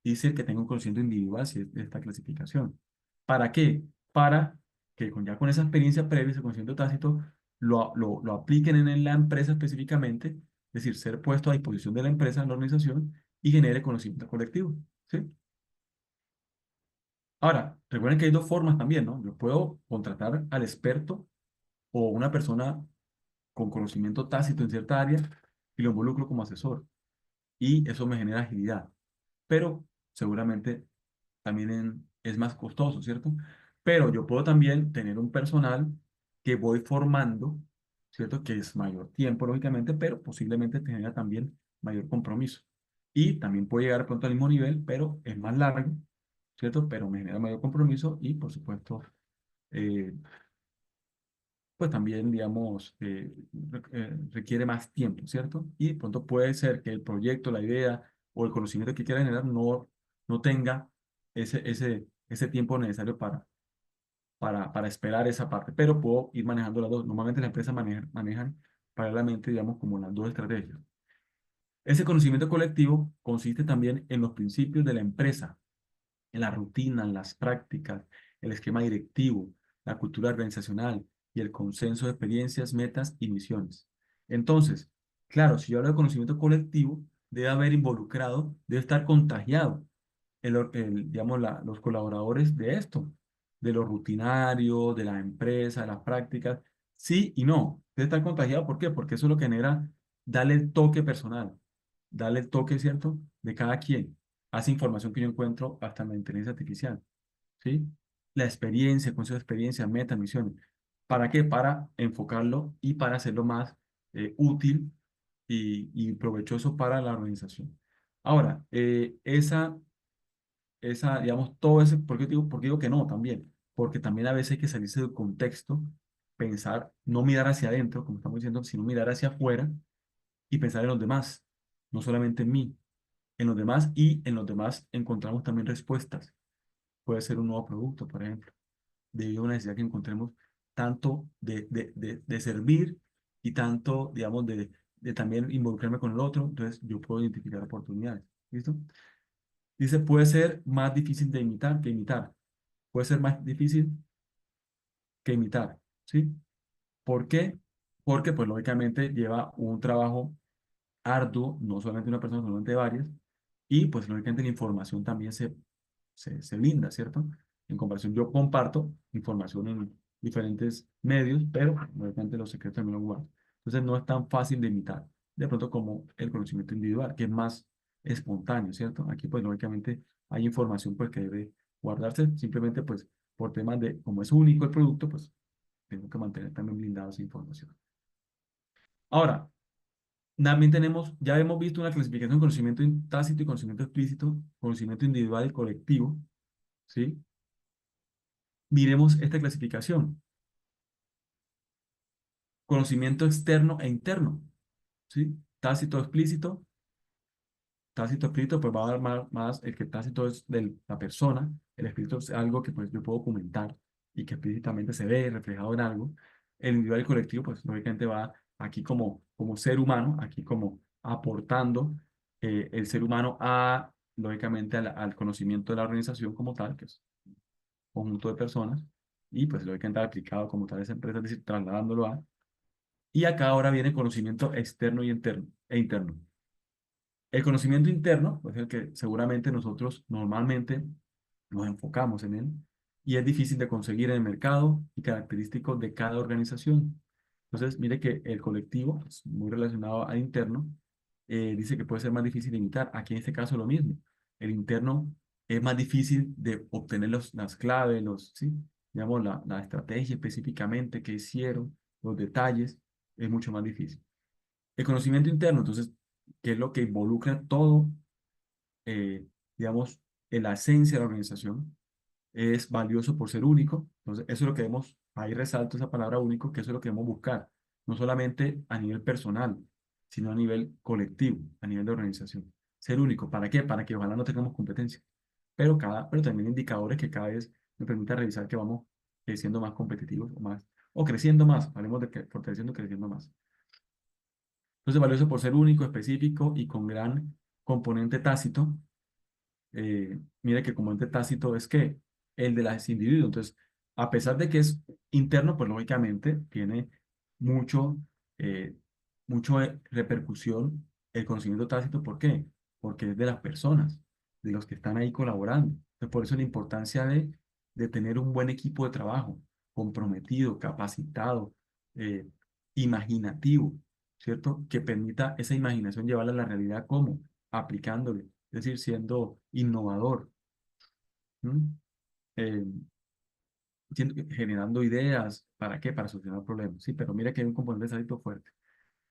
y decir que tengan un conocimiento individual, si es de esta clasificación. ¿Para qué? Para que ya con esa experiencia previa, ese conocimiento tácito, lo apliquen en la empresa específicamente, es decir, ser puesto a disposición de la empresa, en la organización, y genere conocimiento colectivo, ¿sí? Ahora, recuerden que hay dos formas también, ¿no? Yo puedo contratar al experto o una persona con conocimiento tácito en cierta área y lo involucro como asesor. Y eso me genera agilidad. Pero seguramente también es más costoso, ¿cierto? Pero yo puedo también tener un personal que voy formando, ¿cierto? Que es mayor tiempo, lógicamente, pero posiblemente te genera también mayor compromiso. Y también puede llegar pronto al mismo nivel, pero es más largo, ¿cierto? Pero me genera mayor compromiso y, por supuesto, eh, pues también, digamos, requiere más tiempo, ¿cierto? Y de pronto puede ser que el proyecto, la idea o el conocimiento que quiera generar no tenga ese tiempo necesario para esperar esa parte, pero puedo ir manejando las dos. Normalmente las empresas manejan paralelamente, digamos, como las dos estrategias. Ese conocimiento colectivo consiste también en los principios de la empresa, en la rutina, en las prácticas, el esquema directivo, la cultura organizacional y el consenso de experiencias, metas y misiones. Entonces, claro, si yo hablo de conocimiento colectivo, debe haber involucrado, debe estar contagiado digamos, los colaboradores de esto, de lo rutinario, de la empresa, de las prácticas. Sí y no, debe estar contagiado. ¿Por qué? Porque eso es lo que genera, darle el toque personal, darle el toque, ¿cierto?, de cada quien a esa información que yo encuentro hasta en la inteligencia artificial, ¿sí? La experiencia, concepto de experiencia, meta, misiones. ¿Para qué? Para enfocarlo y para hacerlo más útil y provechoso para la organización. Ahora, digamos, todo ese, por qué digo que no también? Porque también a veces hay que salirse del contexto, pensar, no mirar hacia adentro, como estamos diciendo, sino mirar hacia afuera y pensar en los demás, no solamente en mí, en los demás, y en los demás encontramos también respuestas. Puede ser un nuevo producto, por ejemplo, debido a una necesidad que encontremos tanto de servir y tanto, digamos, de también involucrarme con el otro, entonces yo puedo identificar oportunidades. ¿Listo? Dice, puede ser más difícil de imitar que imitar. Puede ser más difícil que imitar, ¿sí? ¿Por qué? Porque, pues, lógicamente lleva un trabajo arduo, no solamente una persona, sino de varias, y, pues, lógicamente la información también se blinda, ¿cierto? En comparación, yo comparto información en diferentes medios, pero, lógicamente, los secretos también los guardo. Entonces, no es tan fácil de imitar, de pronto, como el conocimiento individual, que es más espontáneo, ¿cierto? Aquí, pues, lógicamente, hay información, pues, que debe guardarse, simplemente, pues, por temas de, como es único el producto, pues, tengo que mantener también blindada esa información. Ahora, también tenemos, ya hemos visto una clasificación de conocimiento tácito y conocimiento explícito, conocimiento individual y colectivo, ¿sí? Miremos esta clasificación. Conocimiento externo e interno, ¿sí? Tácito explícito. Tácito explícito, pues va a dar más el que tácito es de la persona, el explícito es algo que pues yo puedo comentar y que explícitamente se ve reflejado en algo. El individual y colectivo, pues lógicamente va aquí como ser humano, aquí como aportando el ser humano lógicamente al conocimiento de la organización como tal, que es un conjunto de personas, y pues lógicamente aplicado como tal a esa empresa, es decir, trasladándolo a. Y acá ahora viene conocimiento externo e interno. El conocimiento interno, pues el que seguramente nosotros normalmente nos enfocamos en él y es difícil de conseguir en el mercado y característico de cada organización. Entonces, mire que el colectivo, es muy relacionado al interno, dice que puede ser más difícil de imitar. Aquí en este caso lo mismo. El interno es más difícil de obtener las claves, ¿sí? Digamos, la estrategia específicamente que hicieron, los detalles, es mucho más difícil. El conocimiento interno, entonces, que es lo que involucra todo, eh, digamos, en la esencia de la organización, es valioso por ser único. Entonces, eso es lo que debemos, ahí resalto esa palabra único, que eso es lo que debemos buscar, no solamente a nivel personal, sino a nivel colectivo, a nivel de organización. Ser único, ¿para qué? Para que ojalá no tengamos competencia, pero también indicadores que cada vez me permita revisar que vamos siendo más competitivos o creciendo más, hablemos de que fortaleciendo, creciendo más. Entonces, valioso por ser único, específico y con gran componente tácito. Mire que componente tácito es que el de las individuos. Entonces, a pesar de que es interno, pues lógicamente tiene mucho, eh, repercusión el conocimiento tácito. ¿Por qué? Porque es de las personas, de los que están ahí colaborando. Entonces, por eso la importancia de tener un buen equipo de trabajo, comprometido, capacitado, eh, imaginativo, ¿cierto? Que permita esa imaginación llevarla a la realidad como aplicándole, es decir, siendo innovador, ¿m? Eh, generando ideas, ¿para qué? Para solucionar problemas, sí, pero mira que hay un componente de hábito fuerte.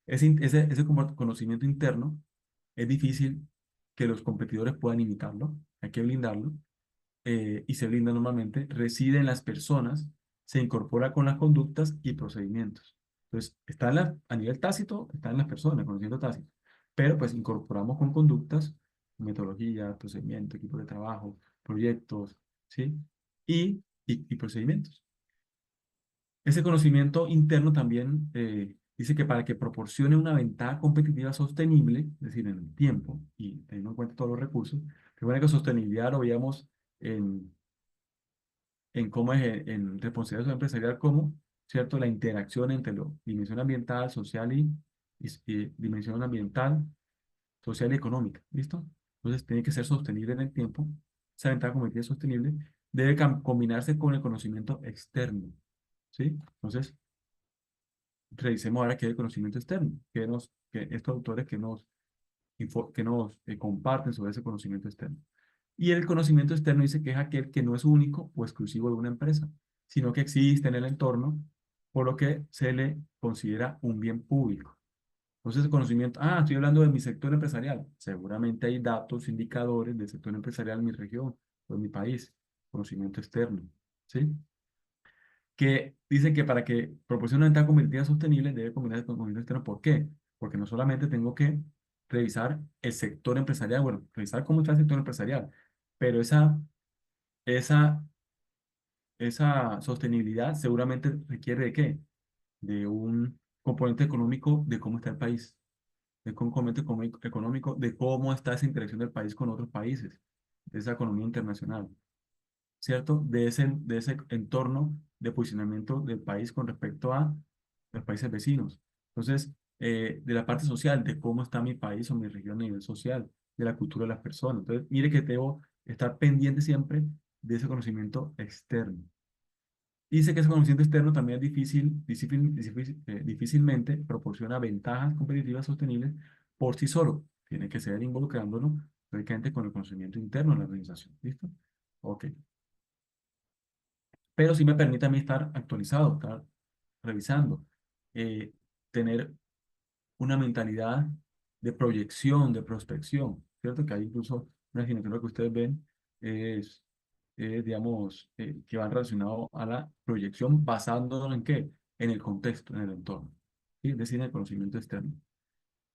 Ese conocimiento interno es difícil que los competidores puedan imitarlo, hay que blindarlo, y se blinda normalmente, reside en las personas, se incorpora con las conductas y procedimientos. Entonces, a nivel tácito, está en las personas, conocimiento tácito, pero pues incorporamos con conductas, metodología, procedimiento, equipo de trabajo, proyectos, ¿sí? Y procedimientos. Ese conocimiento interno también dice que para que proporcione una ventaja competitiva sostenible, es decir, en el tiempo y teniendo en cuenta todos los recursos, recuerda que sostenibilidad lo veíamos en cómo es en responsabilidad empresarial, como, ¿cierto? La interacción entre la dimensión ambiental, social y dimensión ambiental, social y económica, ¿listo? Entonces tiene que ser sostenible en el tiempo. Esa ventaja competitiva sostenible debe combinarse con el conocimiento externo, ¿sí? Entonces, revisemos ahora qué es el conocimiento externo, que estos autores que nos comparten sobre ese conocimiento externo. Y el conocimiento externo dice que es aquel que no es único o exclusivo de una empresa, sino que existe en el entorno, por lo que se le considera un bien público. Entonces, el conocimiento, estoy hablando de mi sector empresarial. Seguramente hay datos, indicadores del sector empresarial en mi región o en mi país. Conocimiento externo, ¿sí? Que dice que para que proporcione una ventaja competitiva sostenible debe combinarse con conocimiento externo. ¿Por qué? Porque no solamente tengo que revisar el sector empresarial, bueno, revisar cómo está el sector empresarial, pero esa, esa sostenibilidad seguramente requiere de qué? De un componente económico de cómo está el país, de un componente económico de cómo está esa interacción del país con otros países, de esa economía internacional, ¿cierto? De ese entorno de posicionamiento del país con respecto a los países vecinos. Entonces, de la parte social, de cómo está mi país o mi región a nivel social, de la cultura de las personas. Entonces, mire que debo estar pendiente siempre de ese conocimiento externo. Dice que ese conocimiento externo también es difícilmente proporciona ventajas competitivas sostenibles por sí solo. Tiene que ser involucrándonos directamente con el conocimiento interno de la organización. ¿Listo? Ok. Pero sí me permite a mí estar actualizado, estar revisando, eh, tener una mentalidad de proyección, de prospección, ¿cierto? Que hay incluso una asignatura que ustedes ven es, digamos, que van relacionado a la proyección basándonos en qué? En el contexto, en el entorno, ¿sí? Es decir, en el conocimiento externo.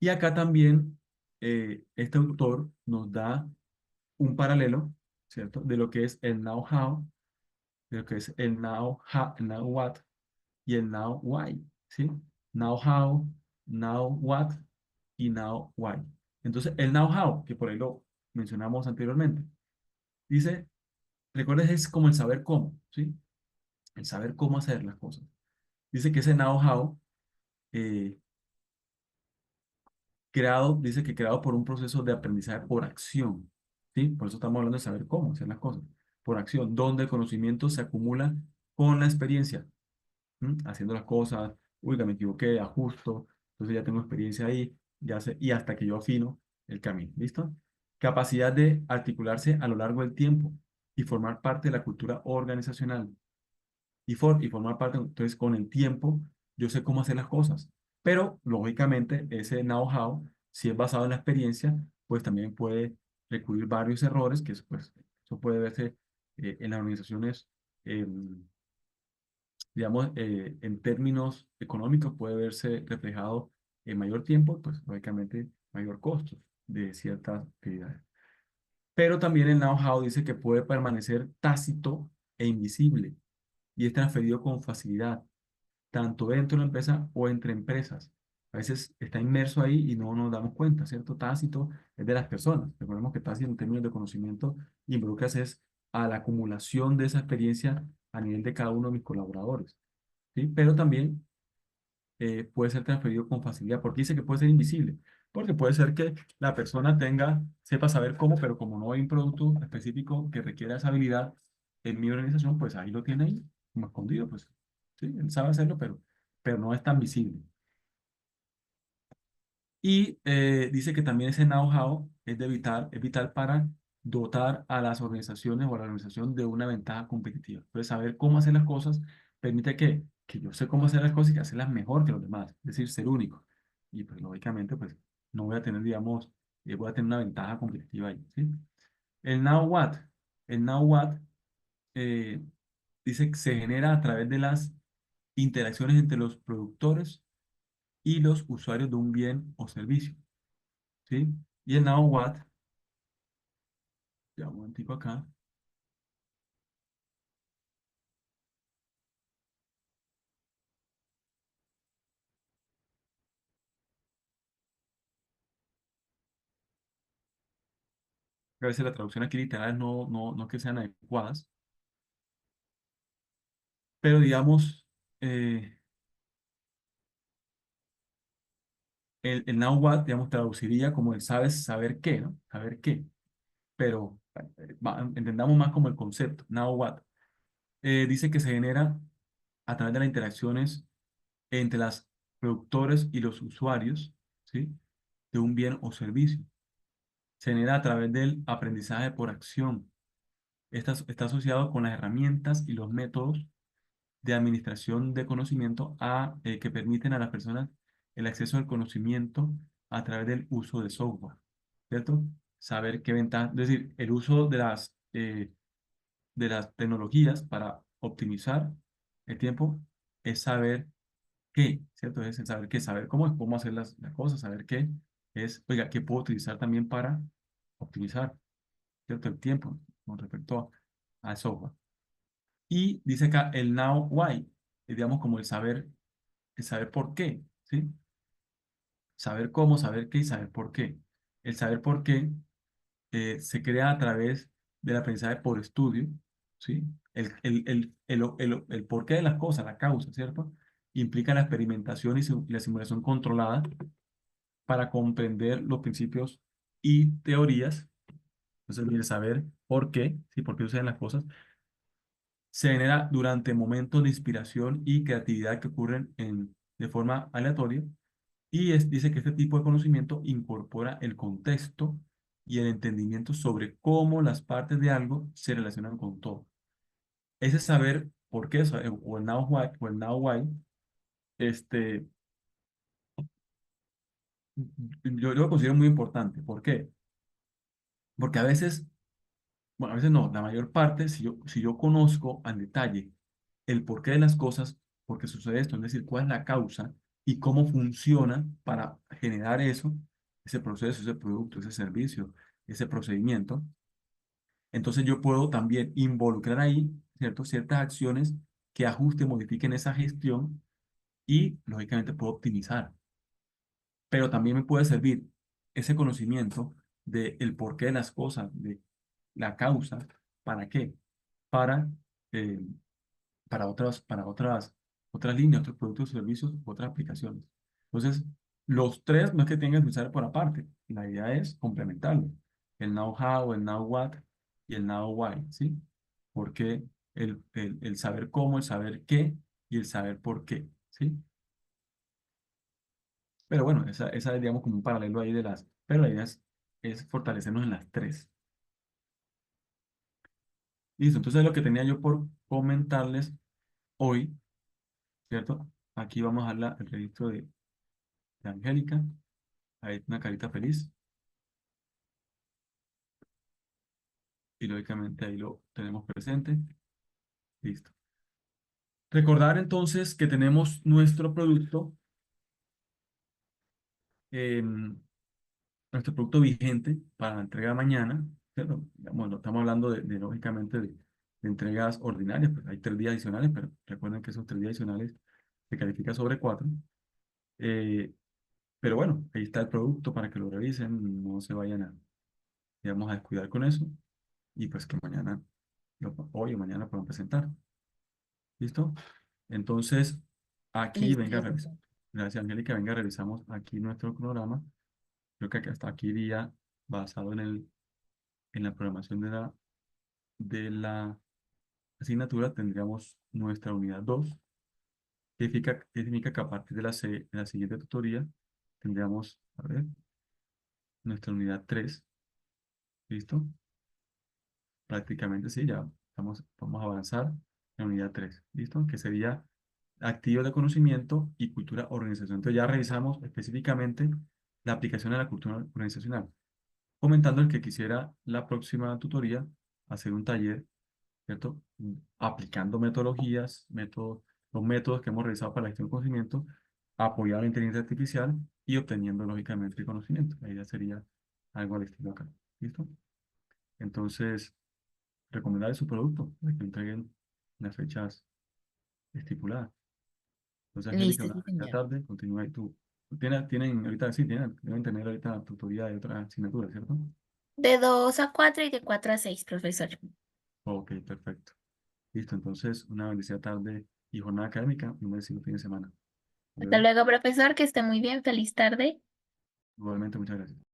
Y acá también este autor nos da un paralelo, ¿cierto? De lo que es el know-how, de lo que es el now what y el now why, ¿sí? Now how, now what y now why. Entonces, el know how, que por ahí lo mencionamos anteriormente, dice, recuerda, es como el saber cómo, ¿sí? El saber cómo hacer las cosas. Dice que ese know how, eh, dice que creado por un proceso de aprendizaje por acción, ¿sí? Por eso estamos hablando de saber cómo hacer las cosas, por acción, donde el conocimiento se acumula con la experiencia. Haciendo las cosas, uy, que me equivoqué, ajusto, entonces ya tengo experiencia ahí, ya sé, y hasta que yo afino el camino, ¿listo? Capacidad de articularse a lo largo del tiempo y formar parte de la cultura organizacional y formar parte, entonces con el tiempo yo sé cómo hacer las cosas, pero lógicamente ese know-how, si es basado en la experiencia, pues también puede recurrir varios errores, que pues, eso puede verse en las organizaciones. Digamos, en términos económicos puede verse reflejado en mayor tiempo, pues lógicamente mayor costo de ciertas actividades. Pero también el know-how dice que puede permanecer tácito e invisible y es transferido con facilidad, tanto dentro de la empresa o entre empresas. A veces está inmerso ahí y no nos damos cuenta, ¿cierto? Tácito es de las personas. Recordemos que Tácito en términos de conocimiento involucra es a la acumulación de esa experiencia a nivel de cada uno de mis colaboradores, ¿sí? Pero también puede ser transferido con facilidad. ¿Porque dice que puede ser invisible? Porque puede ser que la persona sepa saber cómo, pero como no hay un producto específico que requiera esa habilidad en mi organización, pues ahí lo tiene ahí, como escondido, pues sí, él sabe hacerlo, pero no es tan visible. Y dice que también ese know-how es vital para dotar a las organizaciones o a la organización de una ventaja competitiva. Entonces, saber cómo hacer las cosas permite que yo sé cómo hacer las cosas y hacerlas mejor que los demás, es decir, ser único. Y pues lógicamente, pues no voy a tener, digamos, voy a tener una ventaja competitiva ahí, ¿sí? El now what, el now what eh, dice que se genera a través de las interacciones entre los productores y los usuarios de un bien o servicio. ¿Sí? Y el now what, ya un momentico acá, a veces la traducción aquí literal no que sean adecuadas, pero digamos, eh, el now what, digamos, traduciría como el sabes saber qué, ¿no? Saber qué, pero entendamos más como el concepto, now what. Dice que se genera a través de las interacciones entre los productores y los usuarios, ¿sí? De un bien o servicio. Se genera a través del aprendizaje por acción. Está asociado con las herramientas y los métodos de administración de conocimiento que permiten a las personas el acceso al conocimiento a través del uso de software, ¿cierto? Saber qué ventajas, es decir, el uso de las tecnologías para optimizar el tiempo es saber qué, ¿cierto? Es el saber qué, saber cómo hacer las cosas, saber qué es, oiga, qué puedo utilizar también para optimizar, ¿cierto? El tiempo con respecto al software. Y dice acá el now why, digamos como el saber por qué, ¿sí? Saber cómo, saber qué y saber por qué. El saber por qué se crea a través del aprendizaje por estudio, ¿sí? El porqué de las cosas, la causa, ¿cierto? Implica la experimentación y la simulación controlada para comprender los principios y teorías. Entonces, el saber por qué, ¿sí? Por qué suceden las cosas se genera durante momentos de inspiración y creatividad que ocurren de forma aleatoria y dice que este tipo de conocimiento incorpora el contexto y el entendimiento sobre cómo las partes de algo se relacionan con todo. Ese saber por qué, o el now why, este, yo lo considero muy importante. ¿Por qué? Porque a veces, bueno, a veces no, la mayor parte, si yo conozco al detalle el porqué de las cosas, por qué sucede esto, es decir, cuál es la causa y cómo funciona para generar eso, ese proceso, ese producto, ese servicio, ese procedimiento. Entonces yo puedo también involucrar ahí, ¿cierto? Ciertas acciones que ajusten, modifiquen esa gestión y, lógicamente, puedo optimizar. Pero también me puede servir ese conocimiento del porqué de las cosas, de la causa, ¿para qué? Para eh, otras líneas, otros productos, servicios, otras aplicaciones. Entonces, los tres no es que tengan que usar por aparte, la idea es complementarlo. El know-how, el know what y el know why, ¿sí? Porque el saber cómo, el saber qué y el saber por qué, ¿sí? Pero bueno, esa es, digamos, como un paralelo ahí pero la idea es fortalecernos en las tres. Listo, entonces lo que tenía yo por comentarles hoy, ¿cierto? Aquí vamos a dar el registro de Angélica. Ahí una carita feliz. Y lógicamente ahí lo tenemos presente. Listo. Recordar entonces que tenemos em, nuestro producto vigente para la entrega mañana. ¿Cierto? Bueno, estamos hablando lógicamente de entregas ordinarias, pues hay 3 días adicionales, pero recuerden que esos 3 días adicionales se califica sobre 4. Eh, pero bueno, ahí está el producto para que lo revisen, no se vayan a, digamos, a descuidar con eso y pues que mañana, hoy o mañana puedan presentar. ¿Listo? Entonces, aquí Listo, venga, profesor. gracias Angélica, venga, revisamos aquí nuestro cronograma. Creo que hasta aquí día basado en la programación de la asignatura tendríamos nuestra unidad 2, que significa que a partir de la siguiente tutoría tendríamos, a ver, nuestra unidad 3. ¿Listo? Prácticamente sí, ya vamos a avanzar en la unidad 3. ¿Listo? Que sería activos de conocimiento y cultura organizacional. Entonces ya revisamos específicamente la aplicación de la cultura organizacional. Comentando el que quisiera la próxima tutoría hacer un taller, ¿cierto? Aplicando metodologías, los métodos que hemos revisado para la gestión de conocimiento, apoyar la inteligencia artificial y obteniendo lógicamente el conocimiento. La idea sería algo al estilo acá. ¿Listo? Entonces, recomendar su producto para que lo entreguen en las fechas estipuladas. Entonces, Angélica, Listo, una sí, buena señor. tarde, continúa ahí tú. Tienen ahorita, sí, deben tener ahorita tutoría de otra asignatura, ¿cierto? De 2 a 4 y de 4 a 6, profesor. Ok, perfecto. Listo, entonces, una bendecida tarde y jornada académica, un bendecido fin de semana. Hasta Hasta luego. luego, profesor, que esté muy bien. Feliz tarde. Igualmente, muchas gracias.